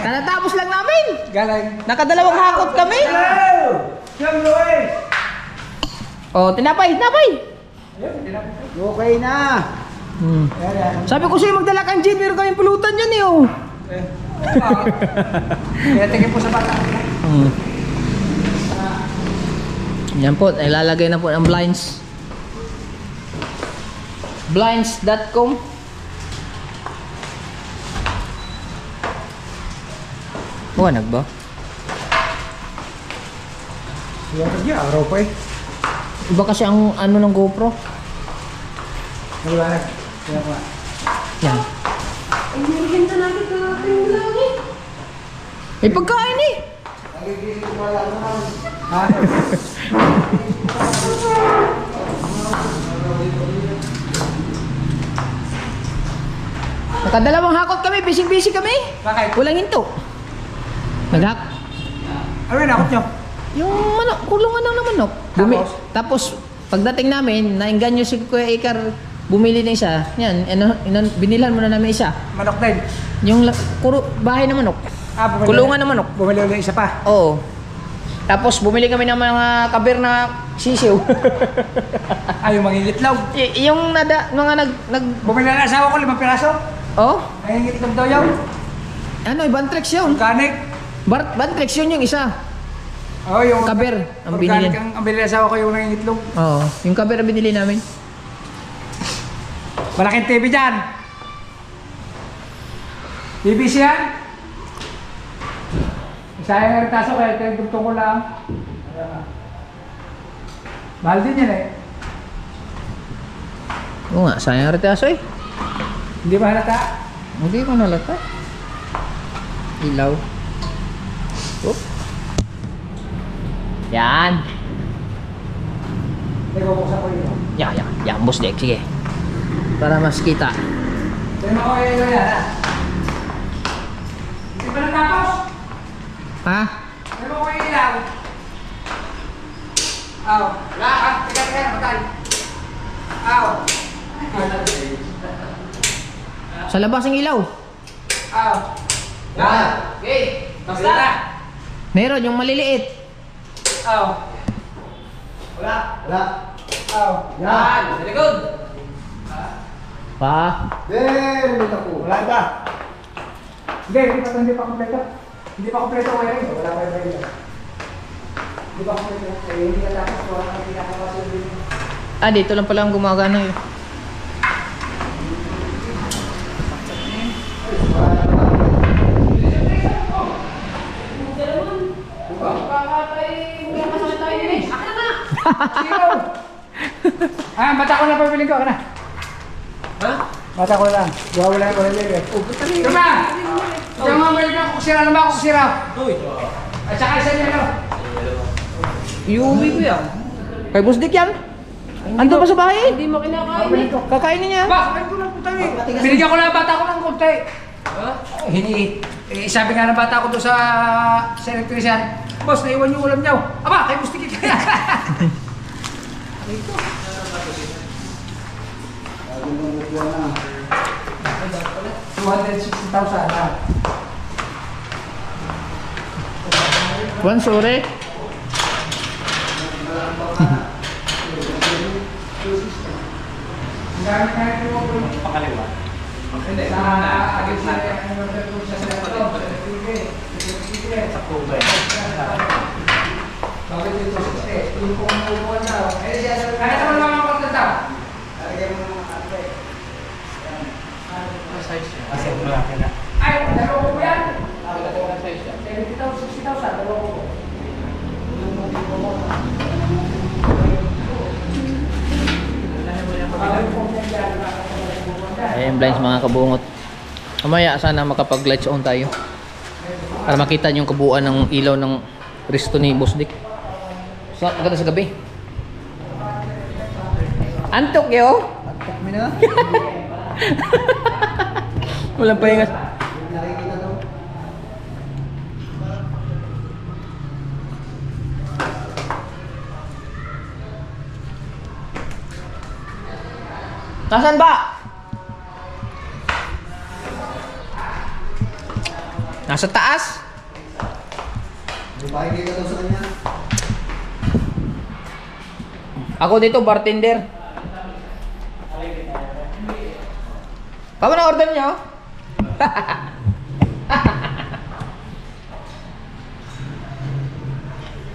Natapos lang namin. Galing. Nakadalawang hakot kami. Oh, tinapay. Okay na. Sabi ko sa'yo magdala kang gin, pero kaming pulutan yan eh oh. Kaya tingin po sa bata. Yan po, ilalagay na po ang blinds. Blinds.com. Wanag ba? Yung kanya, araw pa eh. Iba kasi ang ano ng GoPro. Nagulanag. Kaya pa. Yan. Ay, merienda natin sa ating langit. May pagkain eh. Ha? Nakadalawang hakot kami, busy kami. Bakit? Walang hinto. Naghak. Ano yun, akot nyo? Yung manok, kulungan lang ng manok. Tapos pagdating namin, nainganyo si Kuya Ikar bumili ng isa. Yan, binilhan muna namin isa. Manok din. Yung bahay ng manok. Bumili. Kulungan ng manok. Bumili ulit isa pa. Oo. Tapos bumili kami ng mga kabir na sisiw. Yung mangingitlaw. Yung mga nag Bumili na asawa ko, 5 piraso. oh, Mangingitlaw daw yun. ano, Bantrix yun. Organic. Bantrix yun yung isa. Yung Kabir, ang binili. Organic ang binili asawa ko yung nangingitlog. Oo, yung kabir ang binili namin. Malaking TV dyan. BBC yan. Sayang nga rin taso kaya tugtong ko lang. Mahal din yan eh. Oo nga, sayang rin taso eh. Hindi ba halata? Hindi ko nalata. Ilaw. Oop. Yan. Hindi ko buksan ko yun. Yan, boss Dek, sige. Para mas kita. Hindi mo ko yun yan ha. Hindi pa natapos. Ha? Hindi mo ko yung ilaw. Teka, matay. Sa labas ang ilaw. Okay. Basta. Meron yung maliliit. Wala. Yan. Very good. Pa. There, may ako. Wala ba? Hindi pa kompleto. Hindi pa kompleto wiring. Wala pa yung wiring. Hindi pa kompleto. Hindi na tapos. Wala na pinakapasok. Dito lang pala ang gumagana eh. Bata ko na papiling ko. Kana. Ha? Bata ko lang. Wala na papiling ko. Come na! Yung mga papiling ko, kusira naman ako kusira. At saka isa niya no? Iuwi ko yan. Kay boss Dek yan. Ando pa sa bahay? Hindi mo kinakain eh. Papiling ko. Kakainin niya. Ba, ko lang puta eh. Binigyan ko lang bata ko ng konti. Sabi nga ng bata ko doon sa electrician, boss, naiwan yung ulam niyo. Aba, kay Gusti kaya. Ito. 260,000 na. Juan, sorry. Pakaliwa. Hindi, sa agad sa sa Kuba. Bakit ito 60? Yung kung umuupuan daw. Kaya naman mga mga daw. Ay, dalawa ko yan. 70,000, 60,000, dalawa ko. Ayan blinds mga kabungot. Mamaya sana makapag-lights on tayo. Para makita yung kabuuan ng ilaw ng resto ni Boss Dick. So, ganda sa gabi. Antok yo? Antok mo na. Walang pahinga. Nakikita daw. Nasaan ba? Nasa taas? May pakikita daw sa kanya. Ako dito, bartender. Kamu na order nyo?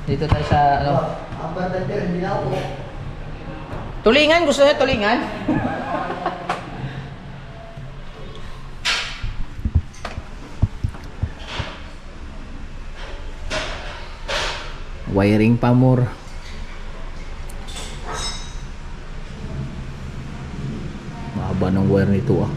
Dito tayo sa ano. Ang bartender, hindi na ako. Tulingan, gusto niyo tulingan? Wiring pa more. Mahaba ng wire nito ah.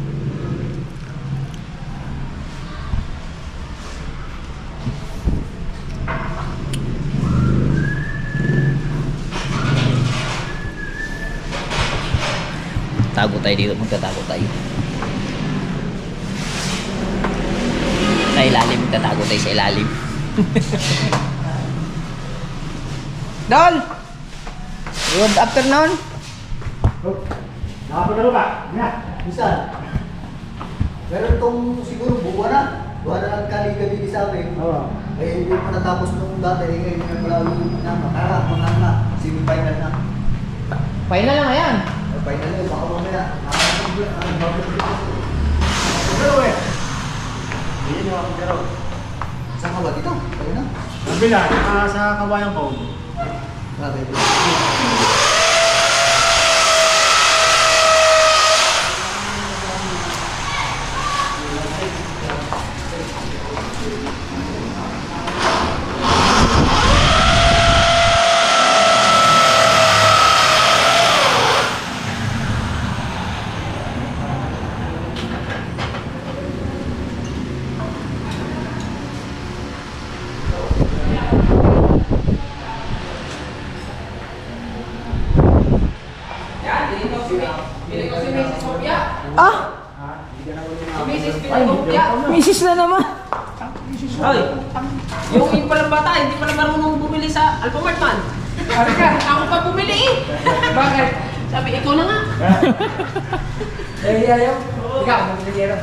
Tago tayo dito, magtatago tayo. Sa ilalim, magtatago tayo sa ilalim. Dol! Good afternoon. Nakapunaro ka? Na, bisan. Meron itong siguro buwan na. Buwan na nagkaligabi sa amin. Oo. Eh, hindi pa natapos nung dati. Eh, ngayon na pala na makarap, na. Semi-final na. Final na nga yan. Eh, final na, baka mamaya. Hindi nyo ako pero. Saan ka ba dito? Kaya na? Nabila, sa kawayan ko. Grabe. Misis na naman. Ay, yung palang bata, hindi pala marunong bumili sa Alphamart man. Ako pa bumili eh. Bakit? Sabi, ikaw na nga. Eh, ayaw. Ikaw, magsigero.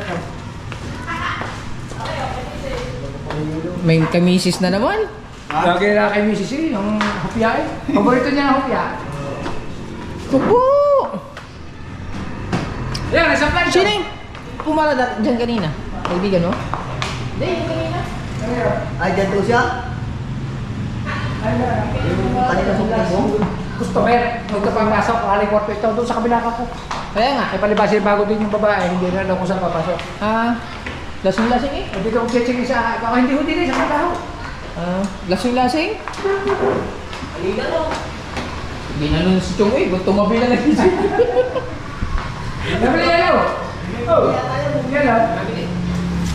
May kamisis na naman. Lagi na kay Mrs. C, yung hopya eh. Paborito niya ang hopya. Kupo! Yan, nasa plan Sino yung pumala dyan kanina? Kaibigan mo? Hindi, yung kanina. Ay, dyan to siya? Yung kanina sa mo? Customer, magkapapasok, aling kwarto ito doon sa kabila ko. Kaya nga. Ay palibasin bago din yung babae, hindi na daw kung saan papasok. Ah, lasing-lasing eh. Hindi ko mag-checking sa, baka hindi din sa trabaho. Ah, lasing-lasing? Halina no. Ginanon si Chong eh. Ba't tumabi na lang si Chong? Nabili yan o! Oh! Yan o!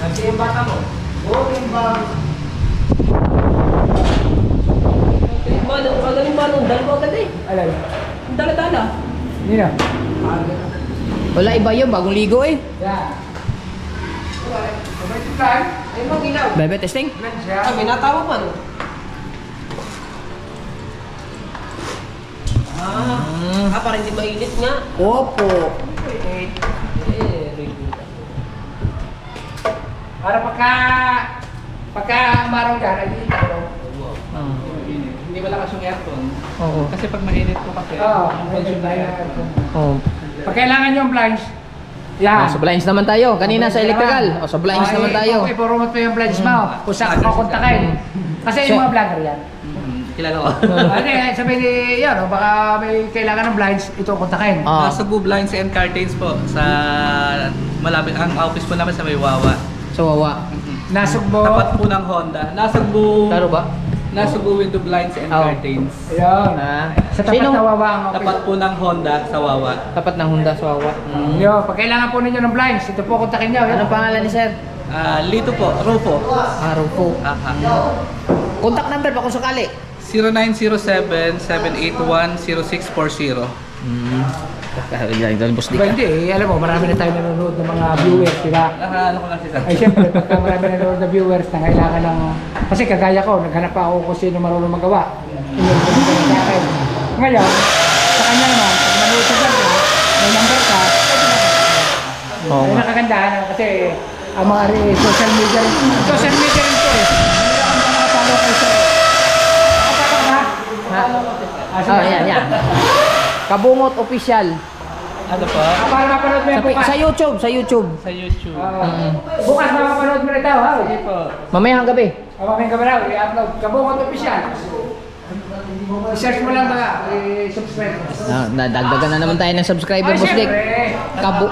Kasi yung bata mo. Magaling ba nung dalawa agad eh? Alay. Ang dala-dala. Hindi na. Wala iba yun. Bagong ligo eh. Yan. May tukan. Ay, mga ilaw. Bebe, testing? Ah, may natawag man. Parang hindi mainit nga. Opo. Very good. Para pagka umarong ka, nag-iita ko. Ah. Hindi malakas yung aircon. Oo. Kasi pag mainit po kasi, Oo, consume na aircon. Oh. Pag kailangan nyo ang blinds, yan. Sa blinds naman tayo. Kanina sa electrical. O sa blinds naman tayo. Okay, purumot mo yung blinds mo. Kung saan ka kukontakin. Kasi yung mga vlogger yan. Kilala ko. Okay, sabi ni, yan, baka may kailangan ng blinds, ito kontakin. Ah. Nasa Boo Blinds and Curtains po sa malapit ang office po namin sa may Wawa. Sa Wawa. Nasugbo. Tapat po ng Honda. Nasa Boo Klaro ba? Window Blinds and Oh. Curtains. Ayun. Ah. Sa tapat Sinong- na wawa ang office. Tapat po ng Honda sa Wawa. Tapat ng Honda sa Wawa. Yun, pag kailangan po ninyo ng blinds, ito po kontakin nyo. Anong pangalan ni sir? Lito po, Rufo. Rufo. Aha. Contact number pa kung sakali. 0907-781-0640. Boss Diba hindi eh, alam mo, marami na tayo nanonood ng mga viewers, di ba? Ano ko lang si Sir. Ay siyempre, pagka marami nanonood na viewers na kailangan ng... Kasi kagaya ko, naghanap pa ako kung sino marunong magawa. Inurot ko sa akin. Ngayon, sa kanya naman, pag nanonood sa vlog mo, may number ka, Oo ay nga. nakagandahan kasi ang mga social media rin to eh. Hindi ako makapalo kay sir. Nakapalo ka? Oh, yan. Kabungot official. Ano po? Para mapanood mo yan bukas. Sa YouTube. Sa YouTube. Bukas mapapanood mo rin ito, ha? Sige po. Mamayang gabi. Mamaming ka ba raw, i-upload. Kabungot official. I-search mo lang ba, i-subscribe. Nadagdagan na naman tayo ng subscriber, Ay, Boss Dick. siyempre.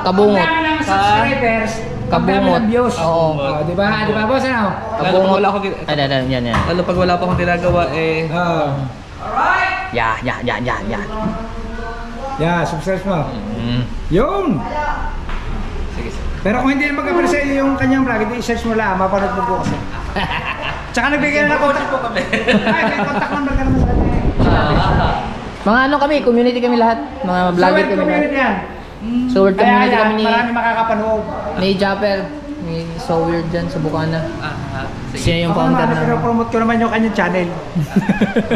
Kabungot. Ang dami ng subscribers, Kabungot. ng views. Oo. Oh, di ba? Di ba, boss? Ano? Lalo pag wala akong, Yan. lalo pag wala pa akong ginagawa eh. Yan. Yeah, subscribe mo. Mm. Yun! Sige sir. Pero kung hindi mag-appear sa iyo yung kanyang vlog, hindi i-search mo lang, mapanood mo bukas. Tsaka nagbigay na ng contact po kami. Ay, may contact number ka naman sa kanya. Mga ano kami, community kami lahat. Mga vlogger Vlogger kami lahat. community yan. So weird Kaya community yan, kami marami makakapanood. ni Japper. May So Weird dyan sa Bukana. Sige. Siya yung Ako founder naman, na. pinopromote ko naman yung kanyang channel.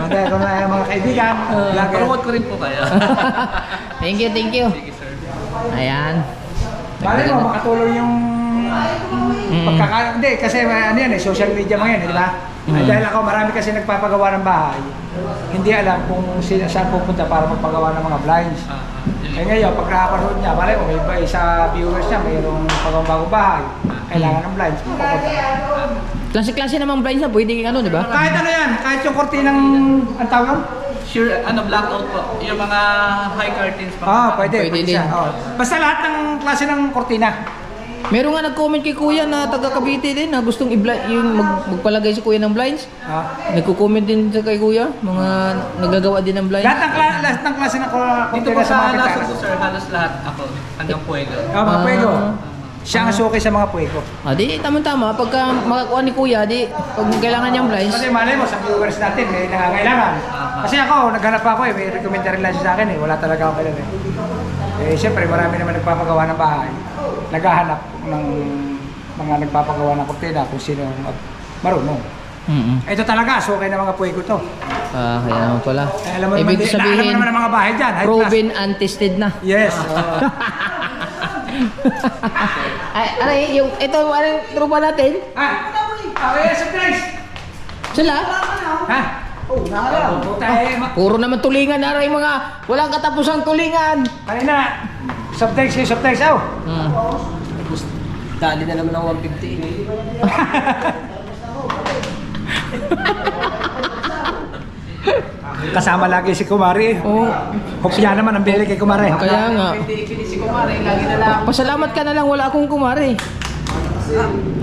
Dahil kung mga kaibigan, vlogger. Promote ko rin po kayo. Thank you. Sige sir. Ayan. Bale mo, makatulong yung hindi, kasi ano yan social media mga yan, di ba? Ay, dahil ako, marami kasi nagpapagawa ng bahay. Hindi alam kung saan pupunta para magpagawa ng mga blinds. Eh ngayon, pag nakapanood niya, bale mo, may iba sa viewers niya, mayroong bagong bahay. Kailangan ng blinds. Klase-klase namang blinds na pwede ano, di ba? Kahit ano yan, kahit yung kortinang, ang tawag yun? Sure, blackout po. Yung mga high curtains pa. Pwede Pwede siya. din. Oh. Basta lahat ng klase ng kortina. Meron nga nag-comment kay Kuya na taga Cavite din na gustong yung magpalagay si Kuya ng blinds. Nagko-comment din sa kay Kuya, mga nagagawa din ng blinds. Lahat ng klase ng Dito kortina po sa sa mga Nasod bintana. po sir, halos lahat ako. Hanggang Puego. Mga puwego. Siya ang suki sa mga puwego. Di tama-tama pagka makakuha ni Kuya, di pag kailangan niyang blinds. Kasi malay mo, sa viewers natin, may nangangailangan. Kasi ako, naghanap ako may recommendary lang sa akin wala talaga ako kailan siyempre, marami naman nagpapagawa ng bahay. Naghahanap ng mga nagpapagawa ng kortina kung sino marunong. Ito talaga, suki ng mga puwego to. Kaya naman pala. Alam mo naman, Ibig alam mo sabihin, naman ang mga bahay dyan. high class. proven and tested na. Yes. Aray, ito ang trupa natin. Surprise! Sila? Ha? Puro naman tulingan, aray mga walang katapusang tulingan. Kanina, subtext yung subtext, oh. Dali na naman ng 150. Kasama lagi si Kumari. Oh, Hopya naman ang bili kay Kumari. kaya nga. Si Kumari, lagi na lang. Pasalamat ka na lang, wala akong kumari.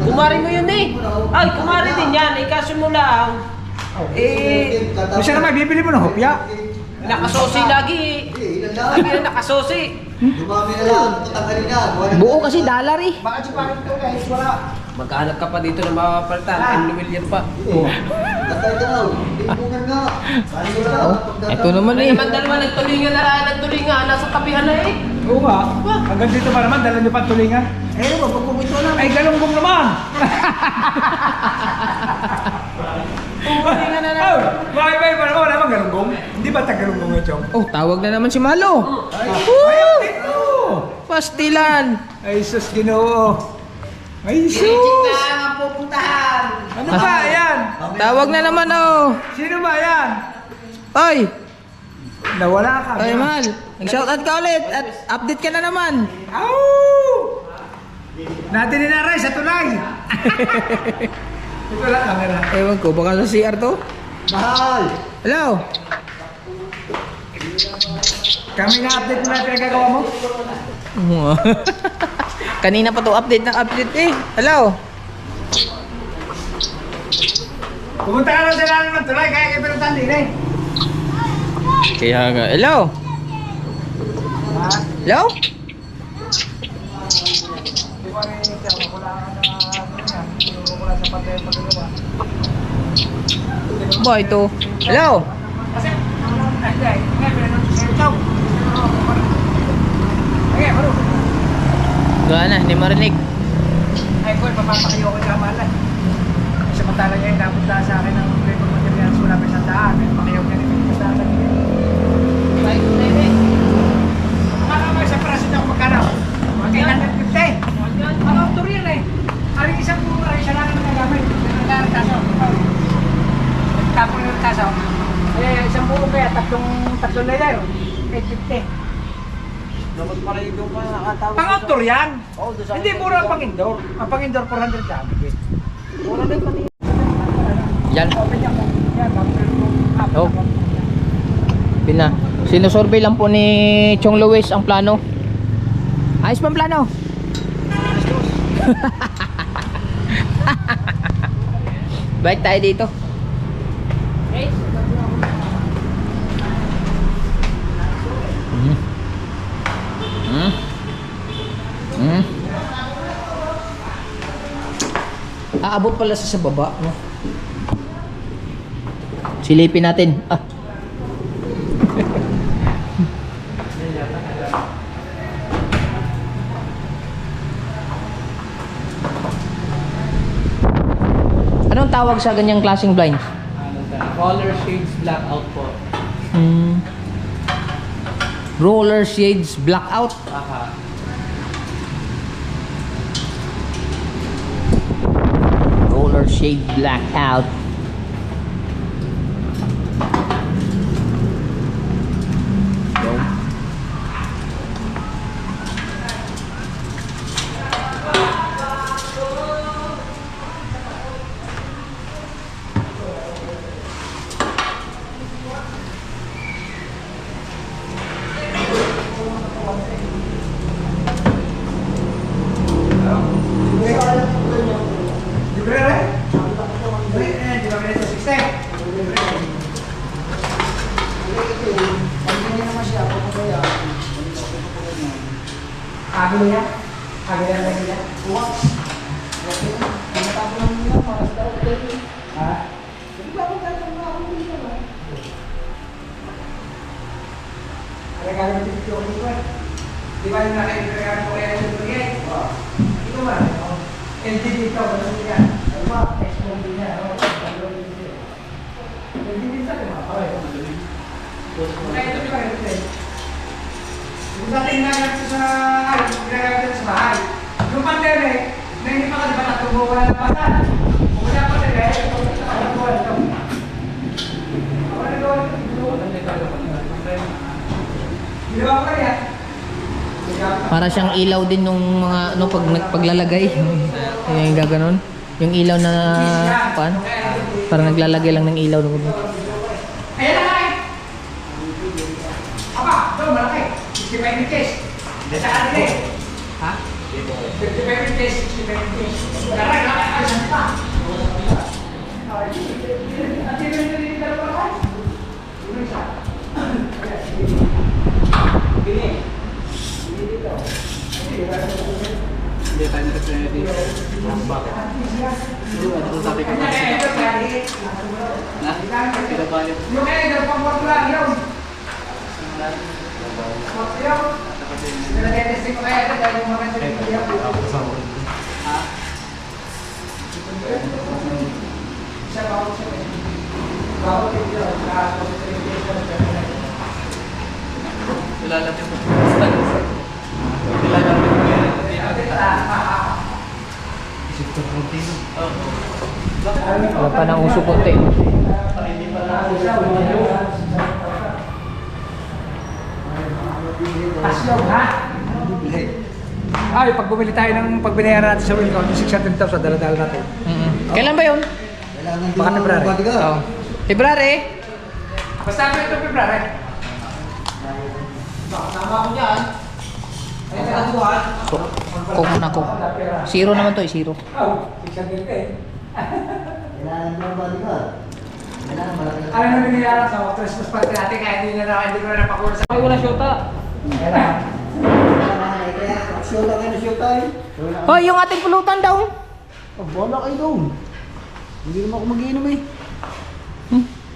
Kumari mo yun eh. Ay, kumari din yan. Ikaso mo lang. Kung siya naman, bibili mo ng hopya. Nakasosi lagi. Lagi na nakasosi. Dumami na lang, putang kanina. Buo kasi dollar eh. Magkahanap ka pa dito ng mapapalitan. N million pa. Tatay ka raw, lipungan nga. Ito naman May eh. naman dalawa nagtulingan. Nasa tabihan na eh. Oo nga. Hanggang dito pa naman, dala niyo pa tulingan. Pagpumito na. Ay, galunggong naman! Tulingan na lang. Oh, bakit ba naman? Wala bang galunggong? Hindi ba tagalunggong ito? Oh, tawag na naman si Malo. Ayaw dito! Pastilan. Ay, sus, Ginoo. Ay, sus! ang pupuntahan. Ano ba yan? Tawag na naman oh. Sino ba yan? Oy, Nawala ka. oy mahal. Nag-shoutout ka ulit at update ka na naman. Au! Natin ninaray sa tulay. Ito lang camera. Ewan ko, baka sa CR to? Mahal! Hello? Kami nga update mo na pinagagawa mo. Kanina pa to update ng update eh. Hello? Pumunta ka lang sa lalim ng tulay, kaya kayo pinuntahan din eh. Kaya nga. Hello? Hello? Ba ito? Hello? Wala na, hindi marinig. Ay, boy, papapakayo ko kamalan. Samantala niya yung napunta sa akin ng labor materials wala pa isang daan. Pakiyaw niya rin yung daan. Bye, baby. May sa praso niya kung magkano? Mga 850. Mga autor yan eh. Aling isang puro ay isa lang ang nagamit. Ang taso. Tapos yung taso. Eh, isang puro kaya tatlong layer. 850. Dapat pala yung doon pa nakatawag. Pang-outdoor yan. Hindi mura ang pang-indoor. Ang pang-indoor 400 dami. Yan. Yan, Oh. Pina. Sinusurvey lang po ni Chong Luis ang plano. Ayos pa ang plano? Balik tayo dito. Aabot pala sa baba, no? Silipin natin. Ah. Anong tawag sa ganyang klaseng blinds? Roller shades blackout po. Roller shades blackout. Aha. Roller shade blackout. Libre rin? Libre rin, di ba minutes sa system? Agilo niya? Agilo na niya? Ha? Regalo dito ko dito. Di ba yung nakikita ko kaya yung bigay? Ito ba? LG dito, ano niya? Ano ba? Expo din niya. LG din sa diba? Kaya ito di ba ito? Yung dati ginagamit sa ginagamit sa bahay. Yung pandemic, na hindi pa ka diba natubo wala na pasan. Kung wala pa din eh, ano ko ito? Ginawa ko yan. Para siyang ilaw din nung mga ano paglalagay. Yung gaganon. Yung ilaw na pan. Parang naglalagay lang ng ilaw doon. Ayan na nga eh! Aba, doon malaki. 65 inches. Sa atin eh. Ha? 55 inches, 65 inches. Daray, nakakalisan pa. At yun yung dalawa ka? Yun isa. Gini. Hindi tayo nag-ready. Bakit? Ano kung sabi ko na? Na? Kinabayan. Yung kaya, pang work lang yun. Work yun. Nalagay-testing ko kaya dahil yung mga nalagay yun. Ha? Isa bawat siya. Bawat yun. Ilalapit mo. Ilalapit mo yan. Isip ko na konti. Oo. Wala pa ng uso konti. Pasyon, ha? Ay, pag bumili tayo ng pagbinayaran natin sa Wilcon, yung 600,000 dala-dala natin. Kailan ba yun? Kailangan din Baka ng February. bodyguard. Oh. February. Basta ako ito, February. Kung muna ko. Zero naman to eh, zero. Oh, 600 eh. Kailangan din ng bodyguard. Kailangan malaki. Ano nang binayaran sa Christmas party natin kaya hindi ko na napakuha sa... Ay, wala syota. Kailangan. Kaya, show lang kayo na show tayo. Hoy, yung ating pulutan daw. Oh, bola kayo doon. Hindi naman ako mag-iinom eh.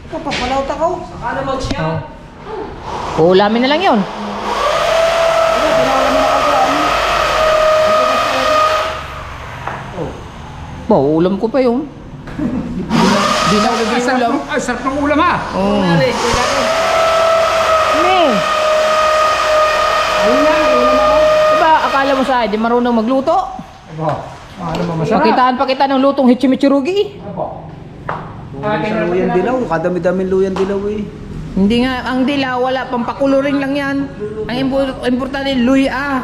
Papapalaut ako. Saka na mag-shot. Ulamin na lang yun. Ba, ulam ko pa yun. Di na ulam yung ulam. Ay, sarap ng ulam ha! Oh. Pare, kailangan. Ne. Diba, akala mo sa di marunong magluto? Aba, ano ba masarap? Pakitaan pa kita ng lutong hichimichirugi. Akin Luyan dilaw, kadami-daming luyan dilaw eh. Hindi nga, ang dila, wala, pampakuluring lang yan. Ang importante, luya.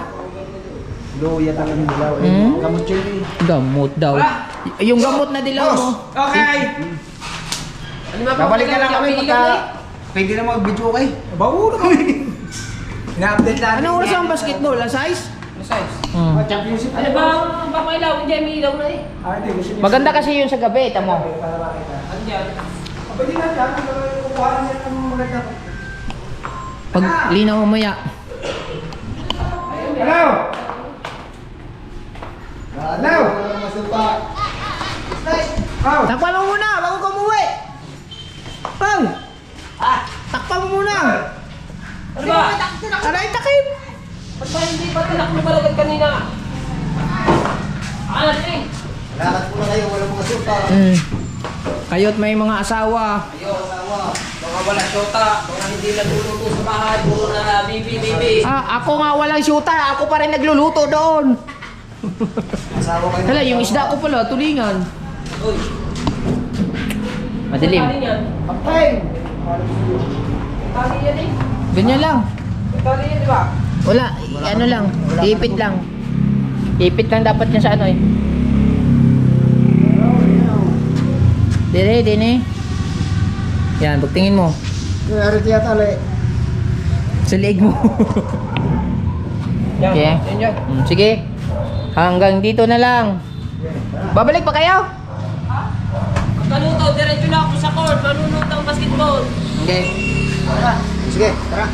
Luyan talagang dilaw eh. Hmm? Kamot yun eh. Gamot daw. Yung gamot na dilaw mo. Okay! Ano ba Babalik na lang kami piligan pagka... mo eh? Pwede na mag-video kay. Bauro kami! Ina-update natin. Anong oras ang basketball? Alas 6? Alas exercise. Championship. Ano ba ang papailaw? Hindi, may ilaw na eh. Hindi, gusto niya. Maganda kasi yun sa gabi, tamo. Para makita. Andiyan. Pwede na dyan, kukuha niya ng maganda. Pag linaw mamaya. Hello! Hello! Walang masupa. Oh! Takpan mo muna, bago ka umuwi! Pang! Takpan mo muna! Ano ba? Aray, takip! Ba't ba hindi pa tinaklo balagad kanina? Ano eh? Lakad muna kayo, walang masupa. Kayo't may mga asawa. Mga wala syota, mga hindi nagluluto sa bahay, puro na bibi. Ako nga walang syuta, ako pa rin nagluluto doon. Asawa kayo. Hala, yung isda ko pala, tulingan. Uy, Madilim. tali yan. Hey! Tali yan eh. Ganyan lang. Tali yan, di ba? Wala, ano lang, ipit lang. Ipit lang dapat niya sa ano eh. Dine. Yan, bugtingin mo. Kaya rin tiya tali. Sa leeg mo. Yan, Okay. yan. Sige. Hanggang dito na lang. Babalik pa kayo? Kaluto, diretso na ako sa court, manunod ng basketball. Okay. Sige, tara.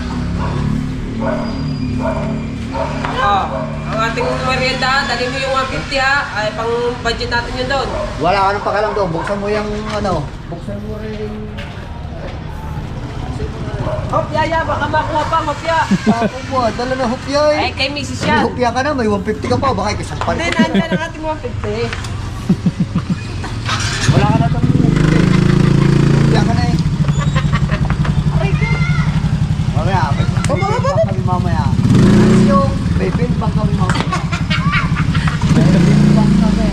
Ang ating merienda, dali mo yung 150 ha, ay pang budget natin yun doon. Wala ka nang pakialam doon. Buksan mo yung ano. Buksan mo rin. Hop, yaya, baka makuha pa, hopya. Ako mo, dala na hupya Ay, eh. kay Mrs. May yan. hupya ka na, may 150 ka pa. Baka ikisang Hindi, palit. nandyan ang ating 150. Wala ka na itong hupya. Hupya ka na eh. Mamaya, may bill kami mamaya. Yung may bill bang kami mamaya. May bill bang kami.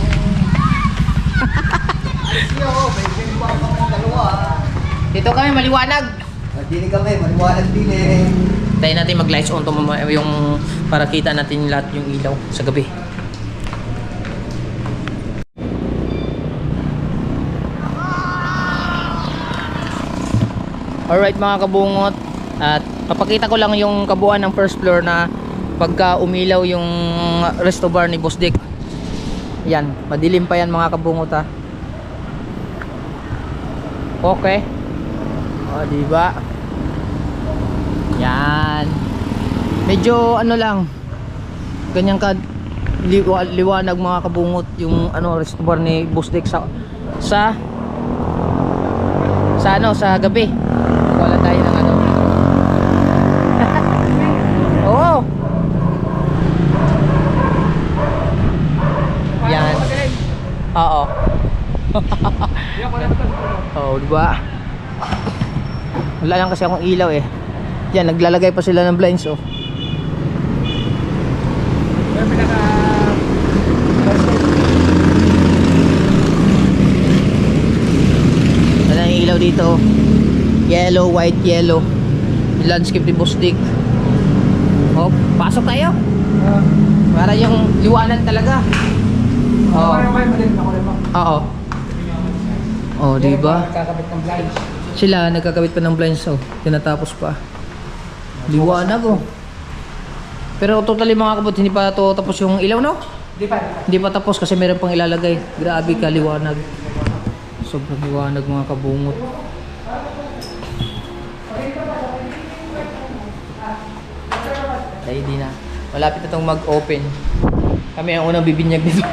May bill bang kami dalawa. Dito kami maliwanag. Dini kami, maliwanag din eh. Tayo natin mag-lights on to yung para kita natin lahat yung ilaw sa gabi. Alright mga kabungot, at papakita ko lang yung kabuuan ng first floor na pagka umilaw yung resto bar ni Boss Dick. Yan, madilim pa yan mga kabungot ha. Okay. O, diba? Yan. Medyo ano lang, ganyan ka liwanag mga kabungot yung ano resto bar ni Boss Dick sa gabi. Wala tayo ng ano. Oo. Yan. Oo. Oo, diba? Wala lang kasi akong ilaw eh. Yan, naglalagay pa sila ng blinds oh. Yung pinaka... Wala ang ilaw dito oh. Yellow, white, yellow. Yung landscape ni Boss Dick. Oh, pasok tayo. Para yung liwanag talaga. Oo. Parang kayo madilim ako rin mo. Oo. Oh, di ba? Kakabit ng blinds. Sila nagkakabit pa ng blinds oh. Tinatapos pa. Liwanag oh. Pero totally mga kabot, hindi pa to tapos yung ilaw no? Di pa. Hindi pa tapos kasi meron pang ilalagay. Grabe ka liwanag. Sobrang liwanag mga kabungot. Ay di na. Malapit na itong mag-open. Kami ang unang bibinyag dito.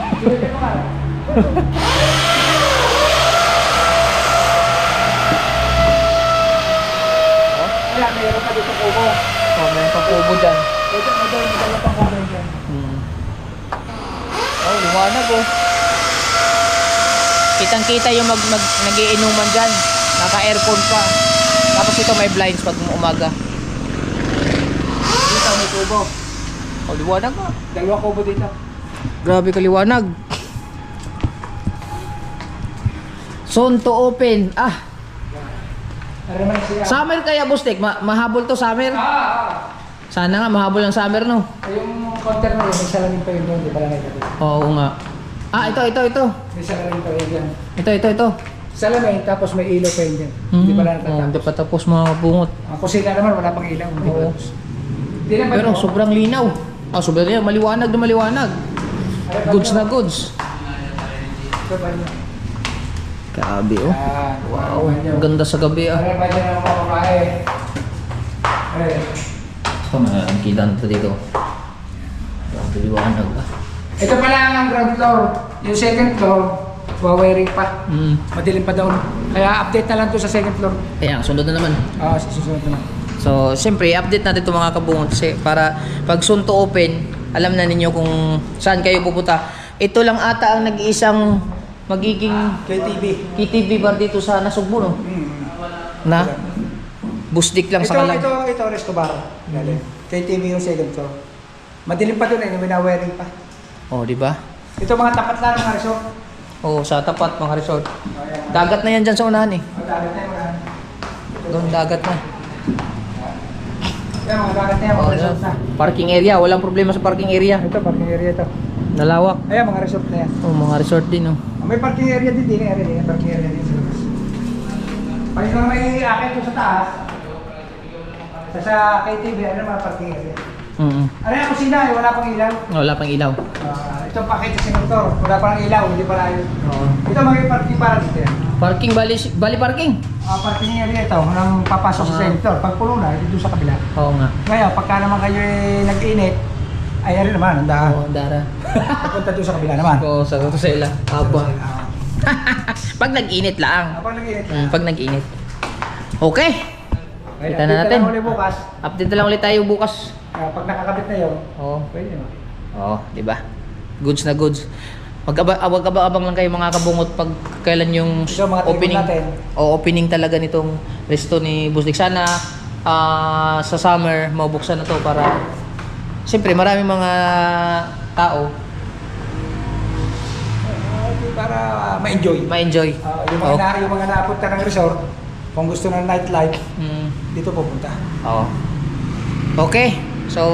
Kaya mayroon pa dito kubo. Oh, meron pang kubo dyan. Pwede mo doon, madala pang kubo dyan. Oh, liwanag oh. Kitang-kita yung nagiinuman dyan. Naka-aircon pa. Tapos ito may blinds pag umaga. Dito may kubo. Oh, liwanag ah. Dalawa kubo dito. Grabe ka liwanag. Soon to open. Ah, Meron man siya. summer kaya Boss Dick? Mahabol to summer? Sana nga mahabol ang summer no. Yung counter na yun, may salamin pa yun doon. Di pala nakikita. Oo nga. Ah, ito. May salamin pa yun dyan. Ito. Salamin, tapos may ilaw pa yun dyan. Di pala Oh, hindi natatapos. pa tapos mga bungot. Ang kusina naman, wala pang ilaw. Hindi pa Oo. tapos. Di naman Pero oh. sobrang linaw. Ah, sobrang yan. Maliwanag na maliwanag. Goods na goods. Ito ba niya? Grabe oh. Wow, ang ganda sa gabi ah. Ano ba niya ng mga babae? Ito, nakakita na ito dito. Maliwanag ah. Ito pala ang ground floor. Yung second floor, wawiring pa. Madilim pa doon. Kaya update na lang to sa second floor. Ayan, sunod na naman. Susunod na. So, siyempre, update natin ito mga kabungot para pag soon to open, alam na ninyo kung saan kayo pupunta. Ito lang ata ang nag-iisang magiging KTV bar dito sa Nasugbo, no? Na? Busdik lang sa kalang. Ito, resto bar. KTV yung second floor. Madilim pa doon may na-wiring pa. Oh, di ba? Ito mga tapat lang ng resort. Oh, sa tapat mga resort. Dagat na yan dyan sa unahan eh. Dagat na yung Doon dagat na. Yan, mga dagat na yan, mga resort na. Parking area, walang problema sa parking area. Ito, parking area ito. Nalawak. Ayan, mga resort na yan. Oh, mga resort din oh. May parking area din, parking area din sa labas. Pag ikaw may akit ko sa taas, sa KTV, ano mga parking area. Ano yung kusina, wala pang ilaw. Wala pang ilaw. Ito pakit sa sinuntor, wala pang ilaw, hindi pala yun. Ito mga parking para dito yan. Parking, bali parking. Parking area ito, nang papasok sa center. Pag puno na, ito sa kabila. Oo nga. Kaya pagka naman kayo nag-init, ay rin naman, handa. Oo, dara. Papunta doon sa kabila naman. Oo, sa sila. Aba. Pag nag-init lang. Pag nag-init. Pag nag-init. Okay. Kita na natin. Ulit bukas. Update na lang ulit tayo bukas. Pag nakakabit na yun, Oo. pwede naman. Oo, di ba? Goods na goods. Wag-abang lang kayo mga kabungot pag kailan yung Ito, mga table opening. natin. O opening talaga nitong resto ni Busdik. Sana sa summer mabuksan na to para siyempre maraming mga tao Para ma-enjoy. ma-enjoy. Yung mga napunta ng resort, kung gusto ng nightlife, dito pupunta. Oo. Okay. So,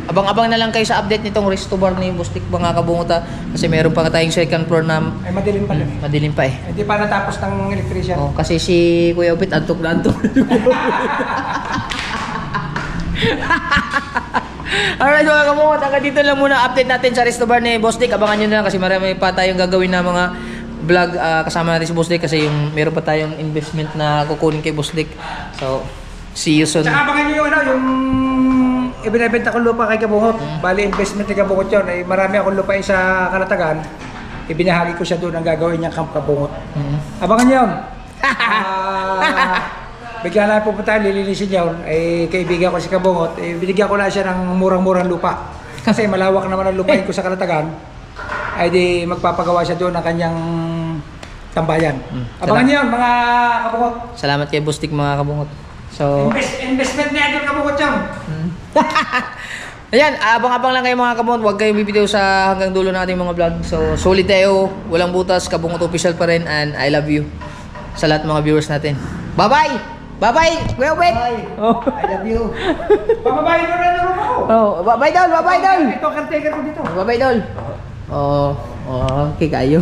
abang-abang na lang kayo sa update nitong resto bar ni Busdik mga kabunguta kasi meron pa tayong second floor na Ay madilim pa lang. madilim pa eh. Hindi pa natapos ng electrician. Oh, kasi si Kuya Upit antok na antok. Alright mga kabungot, hanggang dito lang muna update natin sa resto bar ni Boss Dick. Abangan nyo na lang kasi marami pa tayong gagawin na mga vlog kasama natin si Boss Dick kasi meron pa tayong investment na kukunin kay Boss Dick. So, see you soon. Tsaka abangan nyo yung ibinibenta kong lupa kay Kabungot. Bali investment ni Kabungot yun. Ay, marami akong lupa sa Kalatagan. Ibinahagi ko siya doon ang gagawin niyang Camp Kabungot. Abangan nyo yun. Bigla na pupunta, lilinisin yun. Ay, kaibigan ko si Kabungot. Binigyan ko na siya ng murang-murang lupa. Kasi malawak naman ang lupain ko sa Kalatagan. Ay di magpapagawa siya doon ng kanyang tambayan. Abangan nyo yun, mga Kabungot. Salamat kay Boss Dick mga kabungot. So, Investment niya doon Kabungot yun. ayan, abang-abang lang kayo mga kabungot. Huwag kayong bibitaw sa hanggang dulo nating mga vlog. So, solid tayo. Walang butas. Kabungot official pa rin. And I love you sa lahat mga viewers natin. Bye-bye! Bye-bye! Kuya Wet! Oh. I love you. Pababayin mo na naman ako. Oh, bye-bye Dol! Bye-bye Dol! Ito, caretaker ko dito. Bye-bye Dol! Oh, okay kayo.